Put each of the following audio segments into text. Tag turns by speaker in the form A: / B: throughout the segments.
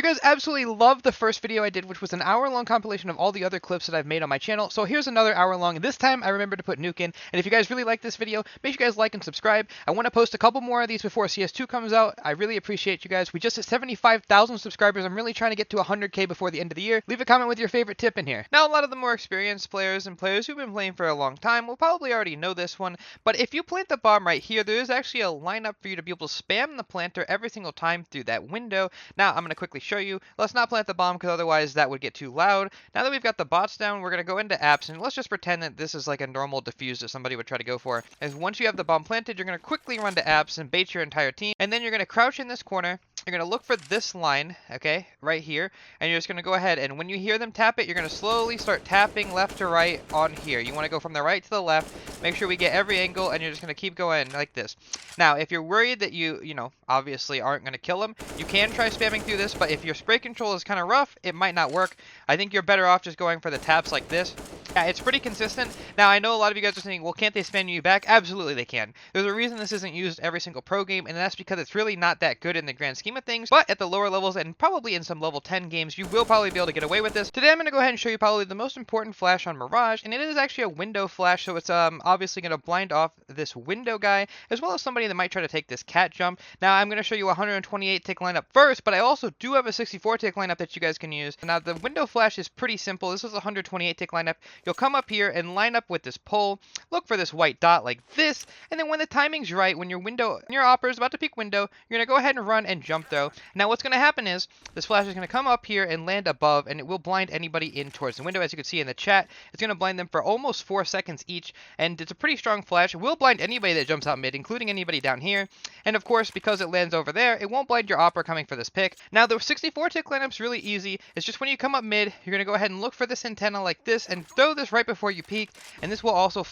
A: guys absolutely loved the first video I did, which was an hour-long compilation of all the other clips that I've made on my channel. So here's another hour-long. This time I remember to put Nuke in. And if you guys really like this video, make sure you guys like and subscribe. I want to post a couple more of these before CS2 comes out. I really appreciate you guys. We just hit 75,000 subscribers. I'm really trying to get to 100K before the end of the year. Leave a comment with your favorite tip in here. Now, a lot of the more experienced players and players who've been playing for a long time will probably already know this one. But if you plant the bomb right here, there is actually a lineup for you to be able to spam the planter every single time through that window. Now, I'm going to quickly show you. Let's not plant the bomb because otherwise that would get too loud. Now that we've got the bots down, we're going to go into apps and let's just pretend that this is like a normal defuse that somebody would try to go for. As once you have the bomb planted, you're going to quickly run to apps and bait your entire team. And then you're going to crouch in this corner. You're going to look for this line, okay, right here. And you're just going to go ahead and when you hear them tap it, you're going to slowly start tapping left to right on here. You want to go from the right to the left. Make sure we get every angle and you're just going to keep going like this. Now, if you're worried that you obviously aren't going to kill them, you can try spamming through this. But if your spray control is kind of rough, it might not work. I think you're better off just going for the taps like this. Yeah, it's pretty consistent. Now, I know a lot of you guys are saying, well, can't they spam you back? Absolutely they can. There's a reason this isn't used every single pro game, and that's because it's really not that good in the grand scheme of things. But at the lower levels, and probably in some level 10 games, you will probably be able to get away with this. Today, I'm going to go ahead and show you probably the most important flash on Mirage, and it is actually a window flash, so it's obviously going to blind off this window guy, as well as somebody that might try to take this cat jump. Now, I'm going to show you a 128 tick lineup first, but I also do have a 64 tick lineup that you guys can use. Now, the window flash is pretty simple. This is a 128 tick lineup. You'll come up here and line up with this pole, look for this white dot like this, and then when the timing's right, when your opper is about to peek window, you're going to go ahead and run and jump throw. Now what's going to happen is this flash is going to come up here and land above, and it will blind anybody in towards the window. As you can see in the chat, it's going to blind them for almost 4 seconds each, and it's a pretty strong flash. It will blind anybody that jumps out mid, including anybody down here, and of course, because it lands over there, it won't blind your opper coming for this pick. Now the 64 tick lineup's really easy. It's just when you come up mid, you're going to go ahead and look for this antenna like this and throw this right before you peek, and this will also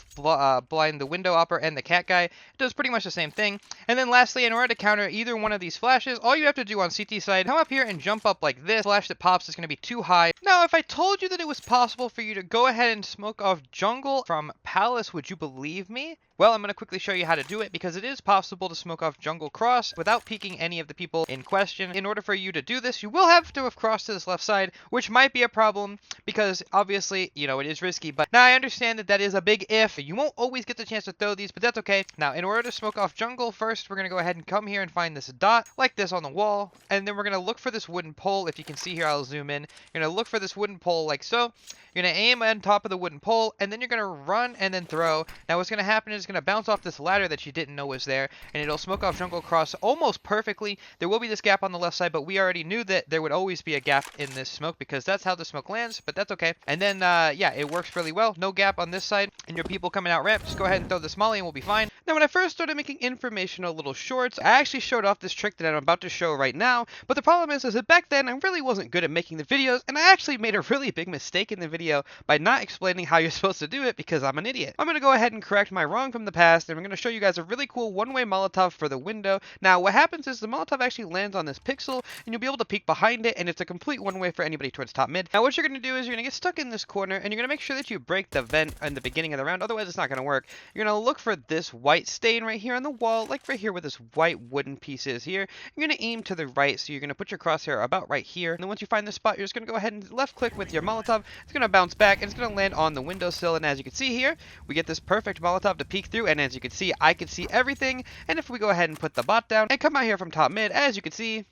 A: blind the window opper and the cat guy. It does pretty much the same thing. And then lastly, in order to counter either one of these flashes, all you have to do on CT side, come up here and jump up like this. Flash that pops is going to be too high. Now, if I told you that it was possible for you to go ahead and smoke off jungle from Palace, would you believe me? Well, I'm going to quickly show you how to do it because it is possible to smoke off jungle cross without peeking any of the people in question. In order for you to do this, you will have to have crossed to this left side, which might be a problem because obviously, it is risky. But now I understand that is a big if. You won't always get the chance to throw these, but that's okay. Now, in order to smoke off jungle, first, we're going to go ahead and come here and find this dot like this on the wall. And then we're going to look for this wooden pole. If you can see here, I'll zoom in. You're going to look for this wooden pole like so. You're going to aim on top of the wooden pole, and then you're going to run and then throw. Now, what's going to happen is it's going to bounce off this ladder that you didn't know was there, and it'll smoke off jungle cross almost perfectly. There will be this gap on the left side, but we already knew that there would always be a gap in this smoke because that's how the smoke lands, but that's okay. And then, yeah, it works really well. No gap on this side, and your people coming out ramp, just go ahead and throw this molly and we'll be fine. Now, when I first started making informational little shorts, I actually showed off this trick that I'm about to show right now, but the problem is that back then, I really wasn't good at making the videos, and I actually made a really big mistake in the video by not explaining how you're supposed to do it because I'm an idiot. I'm going to go ahead and correct my wrong from the past, and I'm going to show you guys a really cool one-way molotov for the window. Now, what happens is the molotov actually lands on this pixel, and you'll be able to peek behind it, and it's a complete one-way for anybody towards top mid. Now, what you're going to do is you're going to get stuck in this corner, and you're going to make sure that you break the vent in the beginning of the round, otherwise it's not going to work. You're going to look for this white stain right here on the wall, like right here where this white wooden piece is here. You're going to aim to the right, so you're going to put your crosshair about right here, and then once you find this spot, you're just going to go ahead and left-click with your molotov. It's going to bounce back, and it's going to land on the windowsill, and as you can see here, we get this perfect molotov to peek through, and as you can see, I can see everything. And if we go ahead and put the bot down and come out here from top mid, as you can see,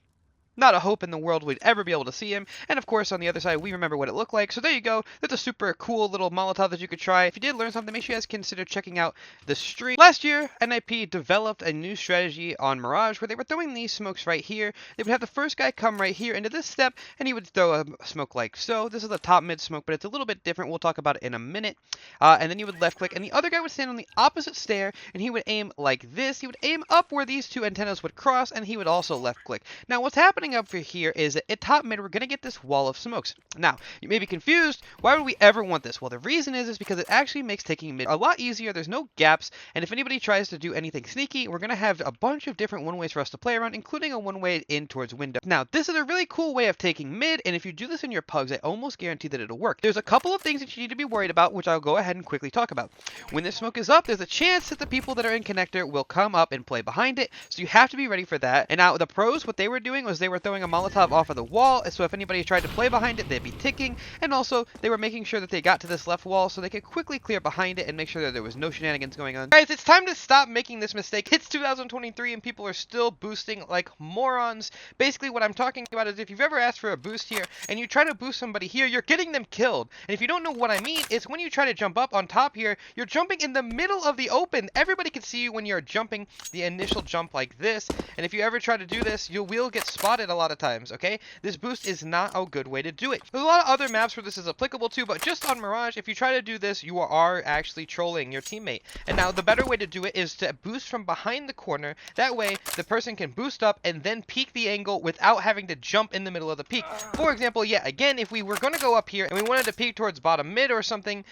A: not a hope in the world we'd ever be able to see him. And of course, on the other side, we remember what it looked like. So there you go. That's a super cool little molotov that you could try. If you did learn something, make sure you guys consider checking out the stream. Last year, NIP developed a new strategy on Mirage where they were throwing these smokes right here. They would have the first guy come right here into this step, and he would throw a smoke like so. This is a top mid smoke, but it's a little bit different. We'll talk about it in a minute. And then you would left click, and the other guy would stand on the opposite stair, and he would aim like this. He would aim up where these two antennas would cross, and he would also left click. Now, what's happening up here is that at top mid, we're going to get this wall of smokes. Now, you may be confused. Why would we ever want this? Well, the reason is because it actually makes taking mid a lot easier. There's no gaps, and if anybody tries to do anything sneaky, we're going to have a bunch of different one-ways for us to play around, including a one-way in towards window. Now, this is a really cool way of taking mid, and if you do this in your pugs, I almost guarantee that it'll work. There's a couple of things that you need to be worried about, which I'll go ahead and quickly talk about. When this smoke is up, there's a chance that the people that are in connector will come up and play behind it, so you have to be ready for that. And now, the pros, what they were doing was they were throwing a molotov off of the wall, so if anybody tried to play behind it, they'd be ticking, and also they were making sure that they got to this left wall so they could quickly clear behind it and make sure that there was no shenanigans going on. Guys, it's time to stop making this mistake. It's 2023 and people are still boosting like morons. Basically, what I'm talking about is if you've ever asked for a boost here and you try to boost somebody here, you're getting them killed. And if you don't know what I mean, it's when you try to jump up on top here, you're jumping in the middle of the open. Everybody can see you when you're jumping the initial jump like this. And if you ever try to do this, you will get spotted a lot of times, okay? This boost is not a good way to do it. There's a lot of other maps where this is applicable to, but just on Mirage, if you try to do this, you are actually trolling your teammate. And now the better way to do it is to boost from behind the corner. That way, the person can boost up and then peek the angle without having to jump in the middle of the peak. For example, yeah, again, if we were going to go up here and we wanted to peek towards bottom mid or something,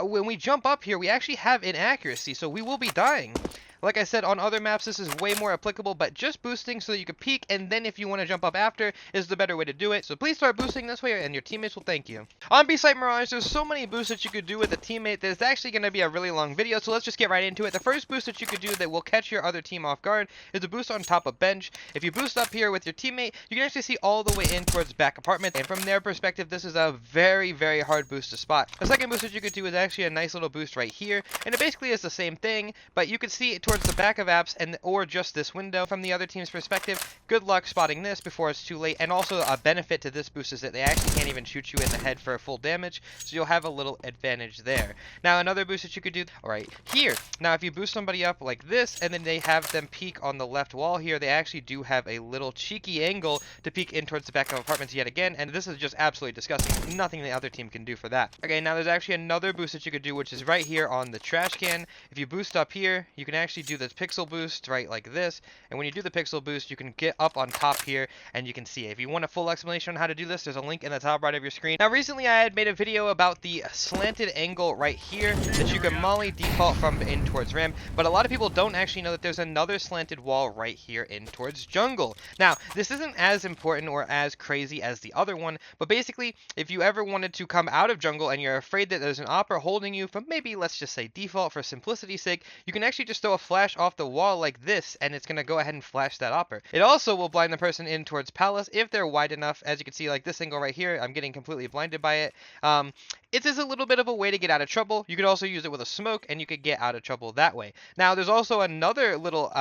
A: when we jump up here, we actually have inaccuracy, so we will be dying. Like I said, on other maps, this is way more applicable, but just boosting so that you can peek, and then if you want to jump up after, is the better way to do it. So please start boosting this way, and your teammates will thank you. On B-Site Mirage, there's so many boosts that you could do with a teammate that it's actually going to be a really long video, so let's just get right into it. The first boost that you could do that will catch your other team off guard is a boost on top of bench. If you boost up here with your teammate, you can actually see all the way in towards back apartment, and from their perspective, this is a very, very hard boost to spot. The second boost that you could do is actually a nice little boost right here, and it basically is the same thing, but you can see it towards the back of apps or just this window. From the other team's perspective, good luck spotting this before it's too late. And also a benefit to this boost is that they actually can't even shoot you in the head for full damage, so you'll have a little advantage there. Now another boost that you could do right here. Now if you boost somebody up like this and then they have them peek on the left wall here, they actually do have a little cheeky angle to peek in towards the back of apartments yet again, and this is just absolutely disgusting. Nothing the other team can do for that. Okay, now there's actually another boost that you could do, which is right here on the trash can. If you boost up here, you can actually do this pixel boost right like this, and when you do the pixel boost, you can get up on top here and you can see it. If you want a full explanation on how to do this, there's a link in the top right of your screen. Now recently I had made a video about the slanted angle right here that you can molly default from in towards ram, but a lot of people don't actually know that there's another slanted wall right here in towards jungle. Now this isn't as important or as crazy as the other one, but basically if you ever wanted to come out of jungle and you're afraid that there's an opera holding you from maybe, let's just say default for simplicity's sake, you can actually just throw a flash off the wall like this, and it's going to go ahead and flash that opper. It also will blind the person in towards palace if they're wide enough. As you can see, like this angle right here, I'm getting completely blinded by it. It is a little bit of a way to get out of trouble. You could also use it with a smoke, and you could get out of trouble that way. Now, there's also another little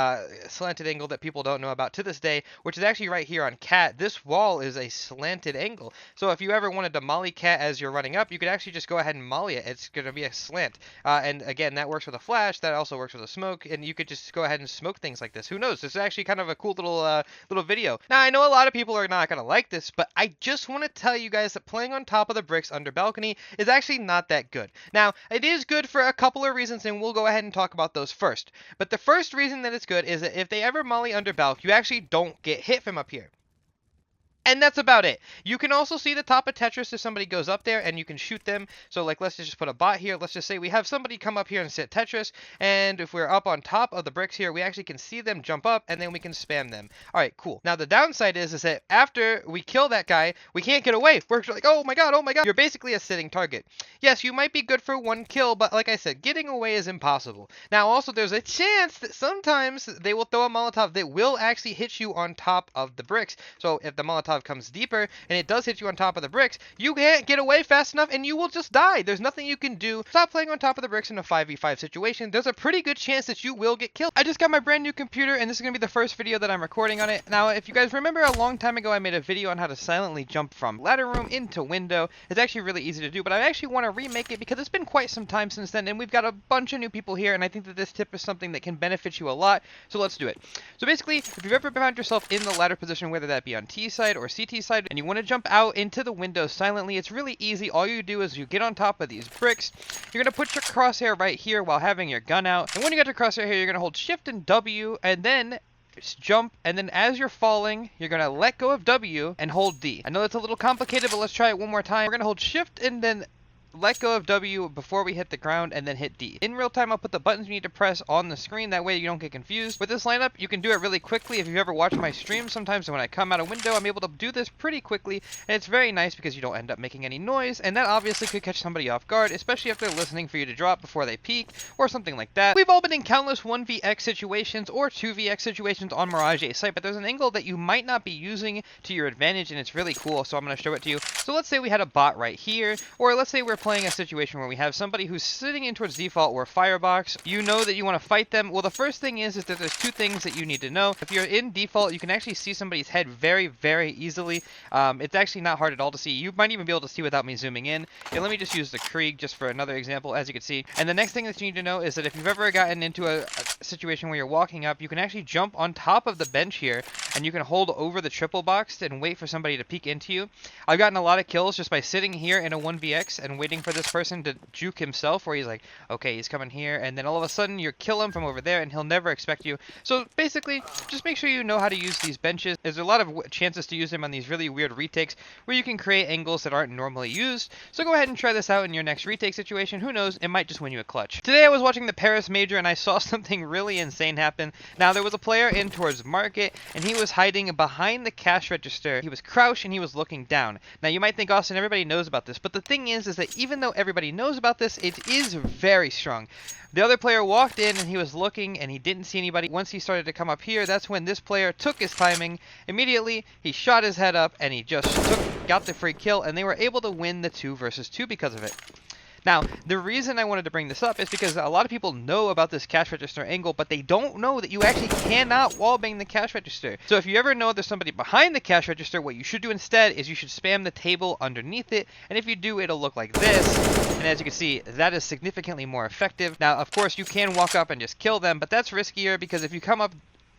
A: slanted angle that people don't know about to this day, which is actually right here on Cat. This wall is a slanted angle. So if you ever wanted to molly Cat as you're running up, you could actually just go ahead and molly it. It's going to be a slant. And again, that works with a flash. That also works with a smoke, and you could just go ahead and smoke things like this. Who knows? This is actually kind of a cool little video. Now, I know a lot of people are not going to like this, but I just want to tell you guys that playing on top of the bricks under balcony is actually not that good. Now, it is good for a couple of reasons, and we'll go ahead and talk about those first. But the first reason that it's good is that if they ever molly under balcony, you actually don't get hit from up here. And that's about it. You can also see the top of Tetris if somebody goes up there and you can shoot them. So like, let's just put a bot here. Let's just say we have somebody come up here and sit Tetris. And if we're up on top of the bricks here, we actually can see them jump up and then we can spam them. All right, cool. Now the downside is that after we kill that guy, we can't get away. We're like, oh my God. You're basically a sitting target. Yes, you might be good for one kill, but like I said, getting away is impossible. Now also there's a chance that sometimes they will throw a molotov that will actually hit you on top of the bricks. So if the molotov comes deeper and it does hit you on top of the bricks, you can't get away fast enough and you will just die. There's nothing you can do. Stop playing on top of the bricks in a 5v5 situation. There's a pretty good chance that you will get killed. I just got my brand new computer and this is going to be the first video that I'm recording on it. Now, if you guys remember a long time ago, I made a video on how to silently jump from ladder room into window. It's actually really easy to do, but I actually want to remake it because it's been quite some time since then and we've got a bunch of new people here and I think that this tip is something that can benefit you a lot. So let's do it. So basically, if you've ever found yourself in the ladder position, whether that be on T side or CT side, and you want to jump out into the window silently, it's really easy. All you do is you get on top of these bricks. You're going to put your crosshair right here while having your gun out. And when you get your crosshair here, you're going to hold shift and W and then jump, and then as you're falling, you're going to let go of W and hold D. I know that's a little complicated, but let's try it one more time. We're going to hold shift and then let go of W before we hit the ground and then hit D. In real time, I'll put the buttons you need to press on the screen. That way you don't get confused. With this lineup, you can do it really quickly. If you've ever watched my streams, sometimes when I come out a window, I'm able to do this pretty quickly. And it's very nice because you don't end up making any noise. And that obviously could catch somebody off guard, especially if they're listening for you to drop before they peek or something like that. We've all been in countless 1vx situations or 2vx situations on Mirage A-site, but there's an angle that you might not be using to your advantage, and it's really cool, so I'm going to show it to you. So let's say we had a bot right here, or let's say we're playing a situation where we have somebody who's sitting in towards default or firebox. You know that you want to fight them. Well, the first thing is that there's two things that you need to know. If you're in default, you can actually see somebody's head very, very easily. It's actually not hard at all to see. You might even be able to see without me zooming in. And let me just use the Krieg just for another example, as you can see. And the next thing that you need to know is that if you've ever gotten into a situation where you're walking up, you can actually jump on top of the bench here, and you can hold over the triple box and wait for somebody to peek into you. I've gotten a lot of kills just by sitting here in a 1vx and waiting for this person to juke himself, where he's like, okay, he's coming here, and then all of a sudden you kill him from over there, and he'll never expect you. So basically, just make sure you know how to use these benches. There's a lot of chances to use them on these really weird retakes where you can create angles that aren't normally used. So go ahead and try this out in your next retake situation. Who knows, it might just win you a clutch. Today I was watching the Paris Major and I saw something really insane happen. Now there was a player in towards market, and he was hiding behind the cash register. He was crouched and he was looking down. Now you might think, Austin, everybody knows about this, but the thing is that even though everybody knows about this, it is very strong. The other player walked in and he was looking and he didn't see anybody. Once he started to come up here, that's when this player took his timing. Immediately, he shot his head up and he just got the free kill, and they were able to win the 2 versus 2 because of it. Now, the reason I wanted to bring this up is because a lot of people know about this cash register angle, but they don't know that you actually cannot wallbang the cash register. So if you ever know there's somebody behind the cash register, what you should do instead is you should spam the table underneath it, and if you do, it'll look like this. And as you can see, that is significantly more effective. Now, of course, you can walk up and just kill them, but that's riskier because if you come up,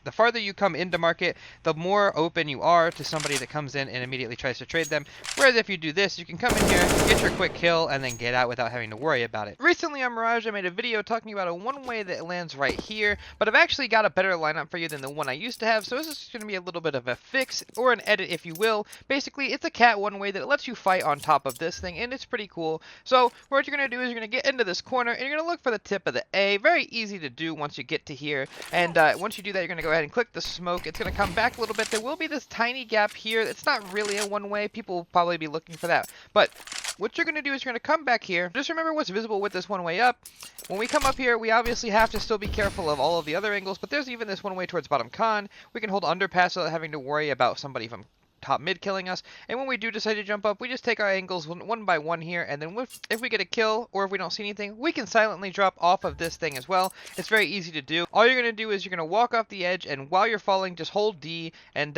A: the farther you come into market, the more open you are to somebody that comes in and immediately tries to trade them. Whereas if you do this, you can come in here, get your quick kill, and then get out without having to worry about it. Recently on Mirage, I made a video talking about a one-way that lands right here, but I've actually got a better lineup for you than the one I used to have, so this is going to be a little bit of a fix, or an edit if you will. Basically, it's a cat one-way that lets you fight on top of this thing, and it's pretty cool. So what you're going to do is you're going to get into this corner, and you're going to look for the tip of the A. Very easy to do once you get to here, and once you do that, you're going to go ahead and click the smoke. It's going to come back a little bit. There will be this tiny gap here. It's not really a one-way. People will probably be looking for that. But what you're going to do is you're going to come back here. Just remember what's visible with this one-way up. When we come up here, we obviously have to still be careful of all of the other angles, but there's even this one-way towards bottom con. We can hold underpass without having to worry about somebody from top mid killing us, and when we do decide to jump up, we just take our angles one by one here, and then if we get a kill or if we don't see anything, we can silently drop off of this thing as well. It's very easy to do. All you're going to do is you're going to walk off the edge, and while you're falling, just hold D, and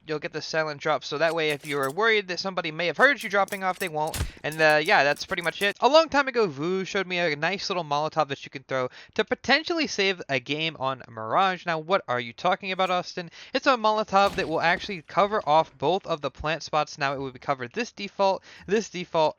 A: you'll get the silent drop, so that way if you're worried that somebody may have heard you dropping off, they won't. And yeah, that's pretty much it. A long time ago, Vu showed me a nice little molotov that you can throw to potentially save a game on Mirage. Now, what are you talking about, Austin? It's a molotov that will actually cover off both of the plant spots. Now, it will cover this default,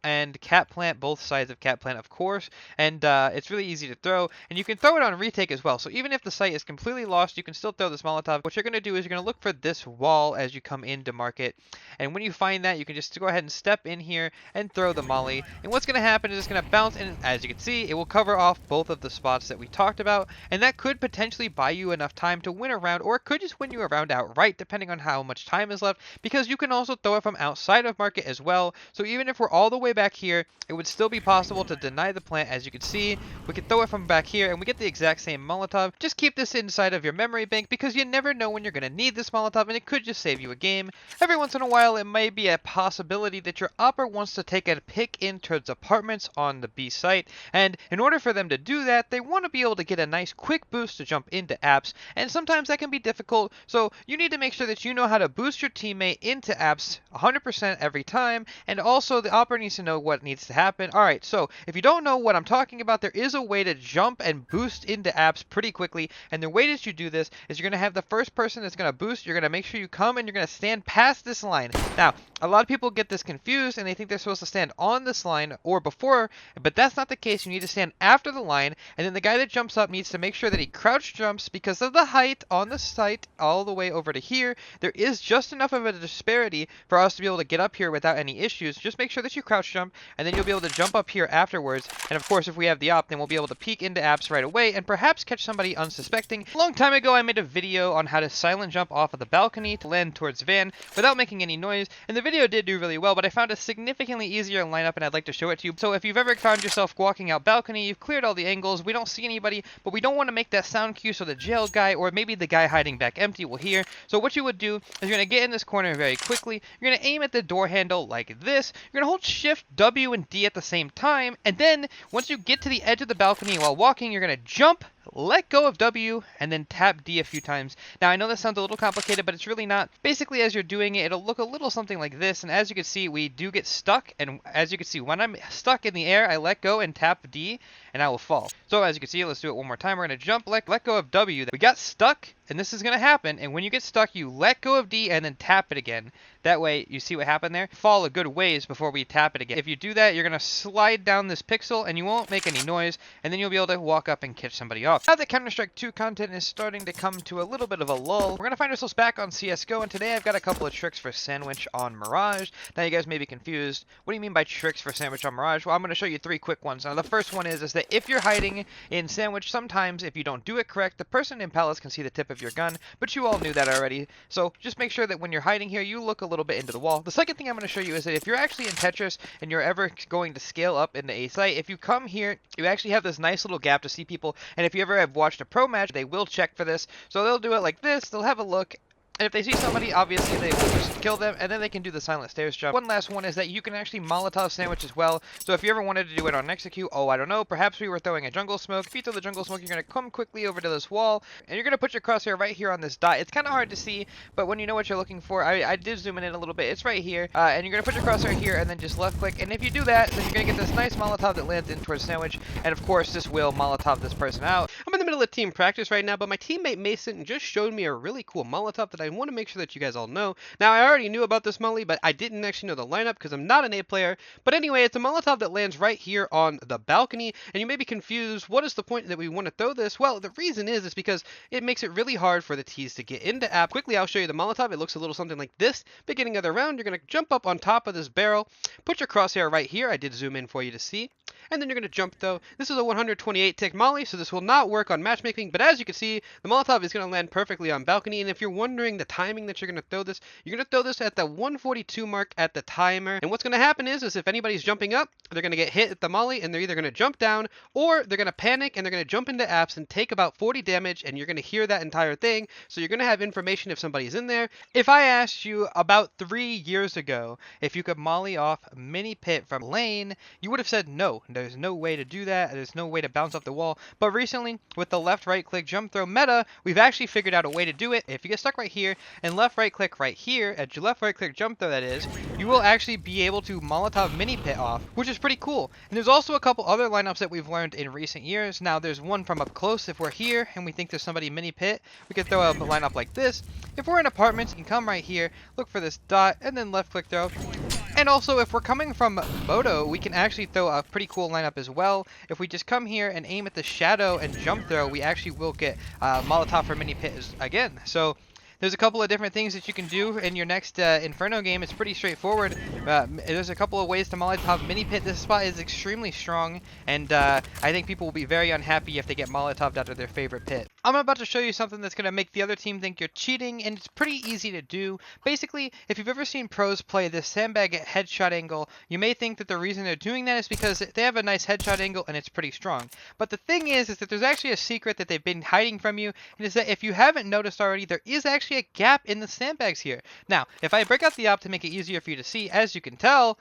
A: and cat plant, both sides of cat plant, of course. And it's really easy to throw, and you can throw it on retake as well. So even if the site is completely lost, you can still throw this molotov. What you're going to do is you're going to look for this wall as you come into market, and when you find that, you can just go ahead and step in here and throw the molly, and what's going to happen is it's going to bounce, and as you can see, it will cover off both of the spots that we talked about, and that could potentially buy you enough time to win a round, or it could just win you a round outright depending on how much time is left, because you can also throw it from outside of market as well. So even if we're all the way back here, it would still be possible to deny the plant. As you can see, we can throw it from back here and we get the exact same molotov. Just keep this inside of your memory bank, because you never know when you're going to need this molotov, and it could just save you a game. Every once in a while, it may be a possibility that your opper wants to take a pick in towards apartments on the B site, and in order for them to do that, they want to be able to get a nice quick boost to jump into apps, and sometimes that can be difficult, so you need to make sure that you know how to boost your teammate into apps 100% every time, and also the opper needs to know what needs to happen. Alright, so if you don't know what I'm talking about, there is a way to jump and boost into apps pretty quickly, and the way that you do this is you're going to have the first person that's going to boost, you're going to make sure you come and you're you're going to stand past this line. Now, a lot of people get this confused and they think they're supposed to stand on this line or before, but that's not the case. You need to stand after the line, and then the guy that jumps up needs to make sure that he crouch jumps because of the height on the site all the way over to here. There is just enough of a disparity for us to be able to get up here without any issues. Just make sure that you crouch jump, and then you'll be able to jump up here afterwards. And of course, if we have the op, then we'll be able to peek into apps right away and perhaps catch somebody unsuspecting. A long time ago, I made a video on how to silent jump off of the balcony to land towards van without making any noise, and the video did do really well, but I found a significantly easier lineup, and I'd like to show it to you. So if you've ever found yourself walking out balcony, you've cleared all the angles, we don't see anybody, but we don't want to make that sound cue so the jail guy or maybe the guy hiding back empty will hear. So what you would do is you're going to get in this corner very quickly, you're going to aim at the door handle like this, you're going to hold Shift, W, and D at the same time, and then once you get to the edge of the balcony while walking, you're going to jump, let go of W, and then tap D a few times. Now, I know this sounds a little complicated, but it's really not. Basically, as you're doing it, it'll look a little something like this, and as you can see, we do get stuck, and as you can see, when I'm stuck in the air, I let go and tap D, and I will fall. So, as you can see, let's do it one more time. We're going to jump, let go of W. We got stuck, and this is going to happen, and when you get stuck, you let go of D and then tap it again. That way, you see what happened there? Fall a good ways before we tap it again. If you do that, you're going to slide down this pixel, and you won't make any noise, and then you'll be able to walk up and catch somebody off. Now that Counter-Strike 2 content is starting to come to a little bit of a lull, we're going to find ourselves back on CSGO, and today I've got a couple of tricks for Sandwich on Mirage. Now, you guys may be confused. What do you mean by tricks for Sandwich on Mirage? Well, I'm going to show you 3 quick ones. Now, the first one is that if you're hiding in Sandwich, sometimes if you don't do it correct, the person in Palace can see the tip of your gun, but you all knew that already. So just make sure that when you're hiding here, you look a little bit into the wall. The second thing I'm going to show you is that if you're actually in Tetris and you're ever going to scale up into A-site, if you come here, you actually have this nice little gap to see people, and if you ever have watched a pro match, they will check for this. So they'll do it like this, they'll have a look, and if they see somebody, obviously they will just kill them, and then they can do the silent stairs jump. One last one is that you can actually molotov sandwich as well. So if you ever wanted to do it on execute, oh, I don't know, perhaps we were throwing a jungle smoke. If you throw the jungle smoke, you're going to come quickly over to this wall, and you're going to put your crosshair right here on this dot. It's kind of hard to see, but when you know what you're looking for, I did zoom in a little bit. It's right here, and you're going to put your crosshair here, and then just left click, and if you do that, then you're going to get this nice molotov that lands in towards sandwich, and of course, this will molotov this person out. I'm in the middle of team practice right now, but my teammate Mason just showed me a really cool molotov that I want to make sure that you guys all know. Now, I already knew about this molly, but I didn't actually know the lineup because I'm not an A player. But anyway, it's a molotov that lands right here on the balcony, and you may be confused, what is the point that we want to throw this? Well, the reason is because it makes it really hard for the T's to get into app. Quickly, I'll show you the molotov. It looks a little something like this. Beginning of the round, you're going to jump up on top of this barrel, put your crosshair right here. I did zoom in for you to see. And then you're going to jump though. This is a 128 tick molly, so this will not work on matchmaking, but as you can see, the molotov is going to land perfectly on balcony, and if you're wondering the timing that you're going to throw this, you're going to throw this at the 142 mark at the timer, and what's going to happen is if anybody's jumping up, they're going to get hit at the molly, and they're either going to jump down, or they're going to panic, and they're going to jump into apps and take about 40 damage, and you're going to hear that entire thing, so you're going to have information if somebody's in there. If I asked you about 3 years ago if you could molly off mini pit from lane, you would have said no. There's no way to do that. There's no way to bounce off the wall. But recently, with the left right click jump throw meta, we've actually figured out a way to do it. If you get stuck right here and left right click right here, at your left right click jump throw that is, you will actually be able to molotov mini pit off, which is pretty cool. And there's also a couple other lineups that we've learned in recent years. Now there's one from up close. If we're here and we think there's somebody mini pit, we could throw a lineup like this. If we're in apartments, you can come right here, look for this dot, and then left click throw. And also, if we're coming from Moto, we can actually throw a pretty cool lineup as well. If we just come here and aim at the shadow and jump throw, we actually will get molotov for mini pit again. So there's a couple of different things that you can do in your next Inferno game. It's pretty straightforward. There's a couple of ways to molotov mini pit. This spot is extremely strong, and I think people will be very unhappy if they get molotoved out of their favorite pit. I'm about to show you something that's going to make the other team think you're cheating, and it's pretty easy to do. Basically, if you've ever seen pros play this sandbag headshot angle, you may think that the reason they're doing that is because they have a nice headshot angle and it's pretty strong. But the thing is that there's actually a secret that they've been hiding from you, and is that if you haven't noticed already, there is actually a gap in the sandbags here. Now, if I break out the op to make it easier for you to see, as you can tell,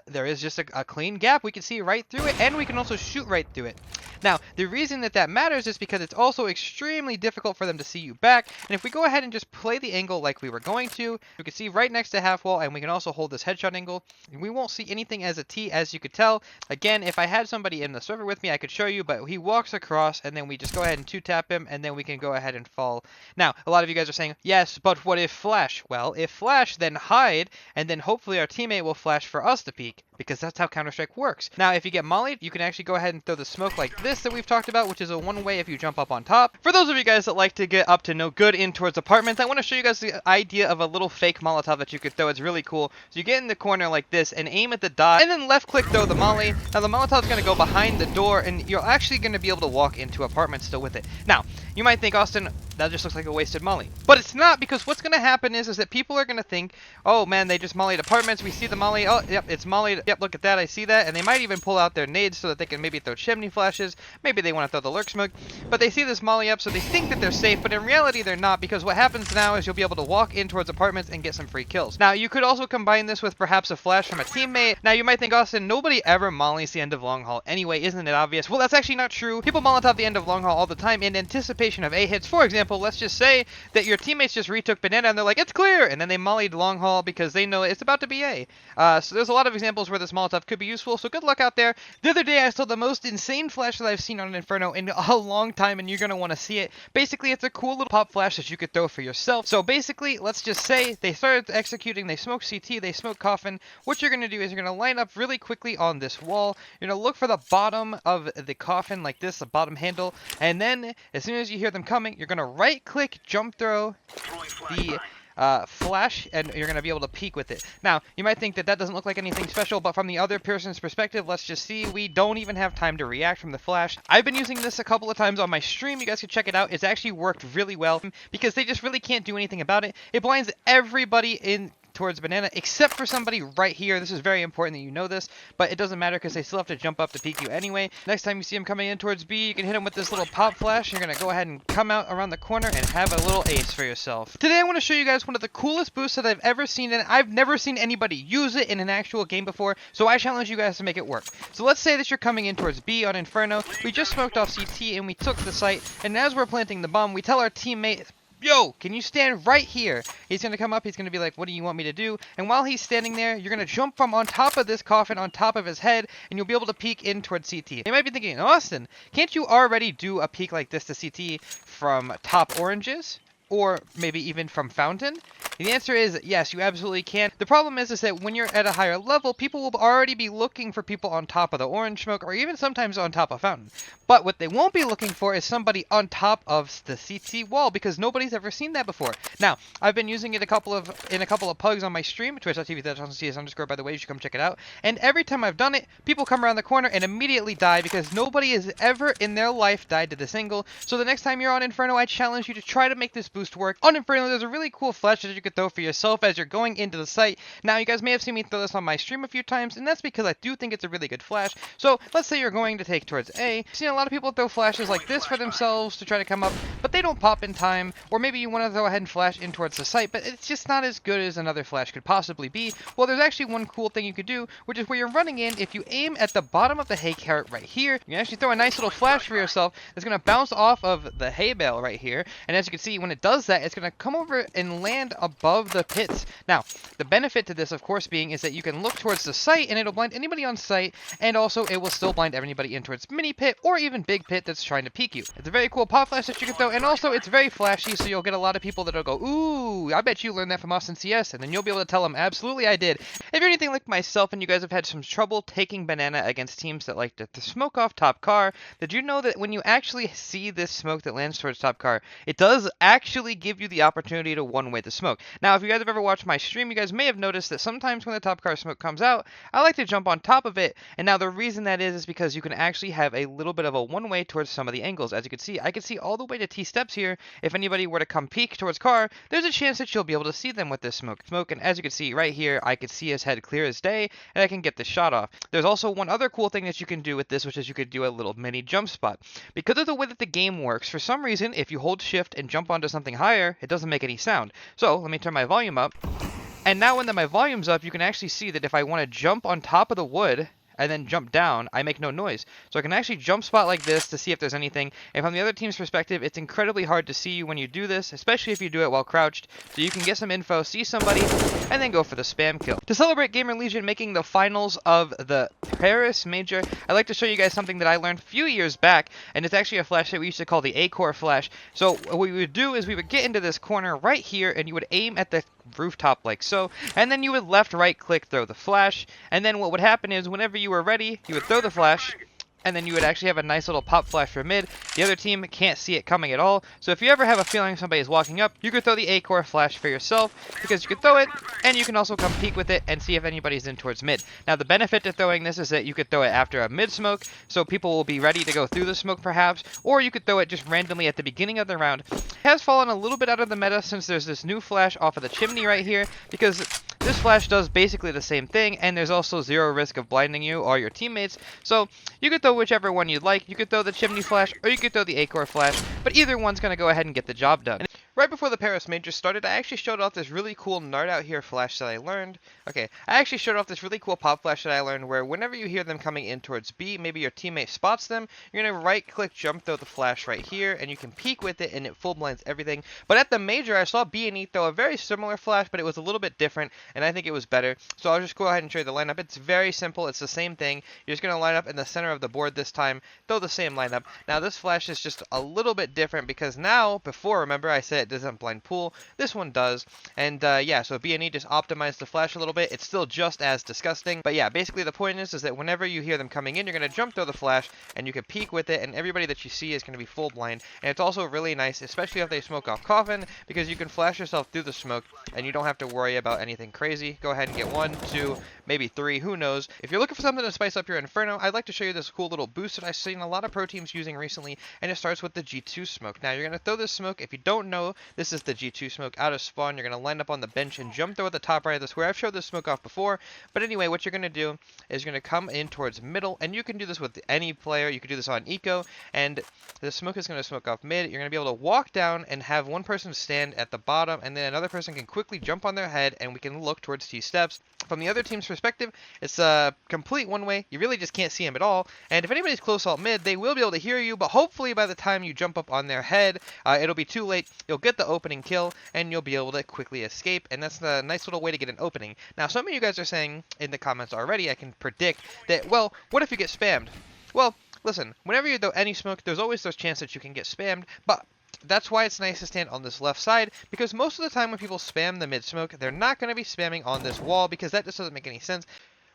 A: there is just a clean gap. We can see right through it, and we can also shoot right through it. Now, the reason that matters is because it's also extremely difficult for them to see you back. And if we go ahead and just play the angle like we were going to, you can see right next to half wall, and we can also hold this headshot angle. We won't see anything as a T, as you could tell. Again, if I had somebody in the server with me, I could show you, but he walks across, and then we just go ahead and 2-tap him, and then we can go ahead and fall. Now, a lot of you guys are saying, yes, but what if flash? Well, if flash, then hide, and then hopefully our teammate will flash for us to peek, because that's how Counter-Strike works. Now, if you get mollied, you can actually go ahead and throw the smoke like this that we've talked about, which is a one-way if you jump up on top. For those of you guys that like to get up to no good in towards apartments, I want to show you guys the idea of a little fake molotov that you could throw. It's really cool. So you get in the corner like this and aim at the dot, and then left-click throw the molly. Now, the molotov's going to go behind the door, and you're actually going to be able to walk into apartments still with it. Now, you might think, Austin, that just looks like a wasted molly. But it's not, because what's going to happen is that people are going to think, oh man, they just mollied apartments. We see the molly. Oh, yep, it's mollied. Yep, look at that. I see that. And they might even pull out their nades so that they can maybe throw chimney flashes. Maybe they want to throw the lurk smoke. But they see this molly up, so they think that they're safe. But in reality, they're not, because what happens now is you'll be able to walk in towards apartments and get some free kills. Now, you could also combine this with perhaps a flash from a teammate. Now, you might think, Austin, nobody ever mollies the end of long haul anyway. Isn't it obvious? Well, that's actually not true. People molotov the end of long haul all the time in anticipation of A hits. For example, let's just say that your teammates just retook banana and they're like, it's clear, and then they mollied long haul because they know it's about to be A. So there's a lot of examples where this molotov could be useful, so good luck out there. The other day I saw the most insane flash that I've seen on an Inferno in a long time, and you're going to want to see it. Basically, it's a cool little pop flash that you could throw for yourself. So basically, let's just say they started executing, they smoke CT, they smoke coffin. What you're going to do is you're going to line up really quickly on this wall. You're going to look for the bottom of the coffin like this, the bottom handle, and then as soon as you hear them coming, you're going to right click, jump throw the flash, and you're going to be able to peek with it. Now, you might think that that doesn't look like anything special, but from the other person's perspective, let's just see, we don't even have time to react from the flash. I've been using this a couple of times on my stream. You guys can check it out. It's actually worked really well because they just really can't do anything about it. It blinds everybody in towards banana, except for somebody right here. This is very important that you know this, but it doesn't matter because they still have to jump up to peek you anyway. Next time you see them coming in towards B, you can hit them with this little pop flash. You're going to go ahead and come out around the corner and have a little ace for yourself. Today I want to show you guys one of the coolest boosts that I've ever seen, and I've never seen anybody use it in an actual game before, so I challenge you guys to make it work. So let's say that you're coming in towards B on Inferno. We just smoked off CT and we took the site, and as we're planting the bomb, we tell our teammate, yo, can you stand right here? He's going to come up. He's going to be like, what do you want me to do? And while he's standing there, you're going to jump from on top of this coffin on top of his head, and you'll be able to peek in towards CT. You might be thinking, Austin, can't you already do a peek like this to CT from top oranges? Or maybe even from fountain? And the answer is yes, you absolutely can. The problem is that when you're at a higher level, people will already be looking for people on top of the orange smoke, or even sometimes on top of fountain. But what they won't be looking for is somebody on top of the CT wall, because nobody's ever seen that before. Now, I've been using it in a couple of pugs on my stream, twitch.tv/CS_, by the way, you should come check it out. And every time I've done it, people come around the corner and immediately die, because nobody has ever in their life died to this angle. So the next time you're on Inferno, I challenge you to try to make this boost work. On Inferno, there's a really cool flash that you could throw for yourself as you're going into the site. Now, you guys may have seen me throw this on my stream a few times, and that's because I do think it's a really good flash. So let's say you're going to take towards A. I've seen a lot of people throw flashes like this for themselves to try to come up, but they don't pop in time. Or maybe you want to go ahead and flash in towards the site, but it's just not as good as another flash could possibly be. Well, there's actually one cool thing you could do, which is where you're running in. If you aim at the bottom of the hay carrot right here, you can actually throw a nice little flash for yourself that's going to bounce off of the hay bale right here. And as you can see, when it does that, it's going to come over and land above the pits. Now, the benefit to this, of course, being is that you can look towards the site and it'll blind anybody on site, and also it will still blind everybody in towards mini pit or even big pit that's trying to peek you. It's a very cool pop flash that you can throw, and also it's very flashy, so you'll get a lot of people that'll go, ooh, I bet you learned that from Austin CS, and then you'll be able to tell them, absolutely I did. If you're anything like myself and you guys have had some trouble taking banana against teams that like to smoke off top car, did you know that when you actually see this smoke that lands towards top car, it does actually give you the opportunity to one-way the smoke. Now, if you guys have ever watched my stream, you guys may have noticed that sometimes when the top car smoke comes out, I like to jump on top of it. And now the reason that is because you can actually have a little bit of a one-way towards some of the angles. As you can see, I can see all the way to T steps here. If anybody were to come peek towards car, there's a chance that you'll be able to see them with this smoke. And as you can see right here, I can see his head clear as day, and I can get the shot off. There's also one other cool thing that you can do with this, which is you could do a little mini jump spot. Because of the way that the game works, for some reason, if you hold shift and jump onto something higher, it doesn't make any sound. So let me turn my volume up. And now when my volume's up, you can actually see that if I want to jump on top of the wood, and then jump down, I make no noise. So I can actually jump spot like this to see if there's anything. And from the other team's perspective, it's incredibly hard to see you when you do this, especially if you do it while crouched. So you can get some info, see somebody, and then go for the spam kill. To celebrate Gamer Legion making the finals of the Paris Major, I'd like to show you guys something that I learned a few years back, and it's actually a flash that we used to call the A-core flash. So what we would do is we would get into this corner right here, and you would aim at the rooftop like so, and then you would left right click throw the flash, and then what would happen is whenever you were ready, you would throw the flash, and then you would actually have a nice little pop flash for mid. The other team can't see it coming at all, so if you ever have a feeling somebody is walking up, you could throw the A-core flash for yourself, because you could throw it, and you can also come peek with it and see if anybody's in towards mid. Now the benefit to throwing this is that you could throw it after a mid smoke, so people will be ready to go through the smoke perhaps, or you could throw it just randomly at the beginning of the round. It has fallen a little bit out of the meta since there's this new flash off of the chimney right here, because this flash does basically the same thing, and there's also zero risk of blinding you or your teammates, so you could throw whichever one you'd like. You could throw the chimney flash, or you could throw the A-core flash, but either one's going to go ahead and get the job done. And right before the Paris Major started, I actually showed off this really cool Nade out here flash that I learned. Okay, I actually showed off this really cool pop flash that I learned where whenever you hear them coming in towards B, maybe your teammate spots them, you're going to right click jump throw the flash right here, and you can peek with it and it full blinds everything. But at the Major, I saw B and E throw a very similar flash, but it was a little bit different, and I think it was better. So I'll just go ahead and show you the lineup. It's very simple. It's the same thing. You're just going to line up in the center of the board this time, throw the same lineup. Now this flash is just a little bit different because now, before, remember I said it doesn't blind pool, this one does. And yeah, so B&E just optimized the flash a little bit. It's still just as disgusting, but yeah, basically the point is that whenever you hear them coming in, you're going to jump throw the flash and you can peek with it, and everybody that you see is going to be full blind. And it's also really nice, especially if they smoke off coffin, because you can flash yourself through the smoke and you don't have to worry about anything crazy. Go ahead and get 1, 2, maybe 3, who knows. If you're looking for something to spice up your Inferno, I'd like to show you this cool little boost that I've seen a lot of pro teams using recently, and it starts with the G2 smoke. Now you're going to throw this smoke. If you don't know, this is the G2 smoke out of spawn. You're going to line up on the bench and jump throw at the top right of the square. I've showed this smoke off before, but anyway, what you're going to do is you're going to come in towards middle, and you can do this with any player. You could do this on eco, and the smoke is going to smoke off mid. You're going to be able to walk down and have one person stand at the bottom, and then another person can quickly jump on their head, and we can look towards T steps. From the other team's perspective, it's a complete one-way. You really just can't see them at all, and if anybody's close alt mid, they will be able to hear you, but hopefully by the time you jump up on their head, it'll be too late. You'll get the opening kill, and you'll be able to quickly escape, and that's a nice little way to get an opening. Now, some of you guys are saying in the comments already, I can predict that, well, what if you get spammed? Well, listen, whenever you throw any smoke, there's always those chances that you can get spammed, but that's why it's nice to stand on this left side, because most of the time when people spam the mid smoke, they're not going to be spamming on this wall, because that just doesn't make any sense.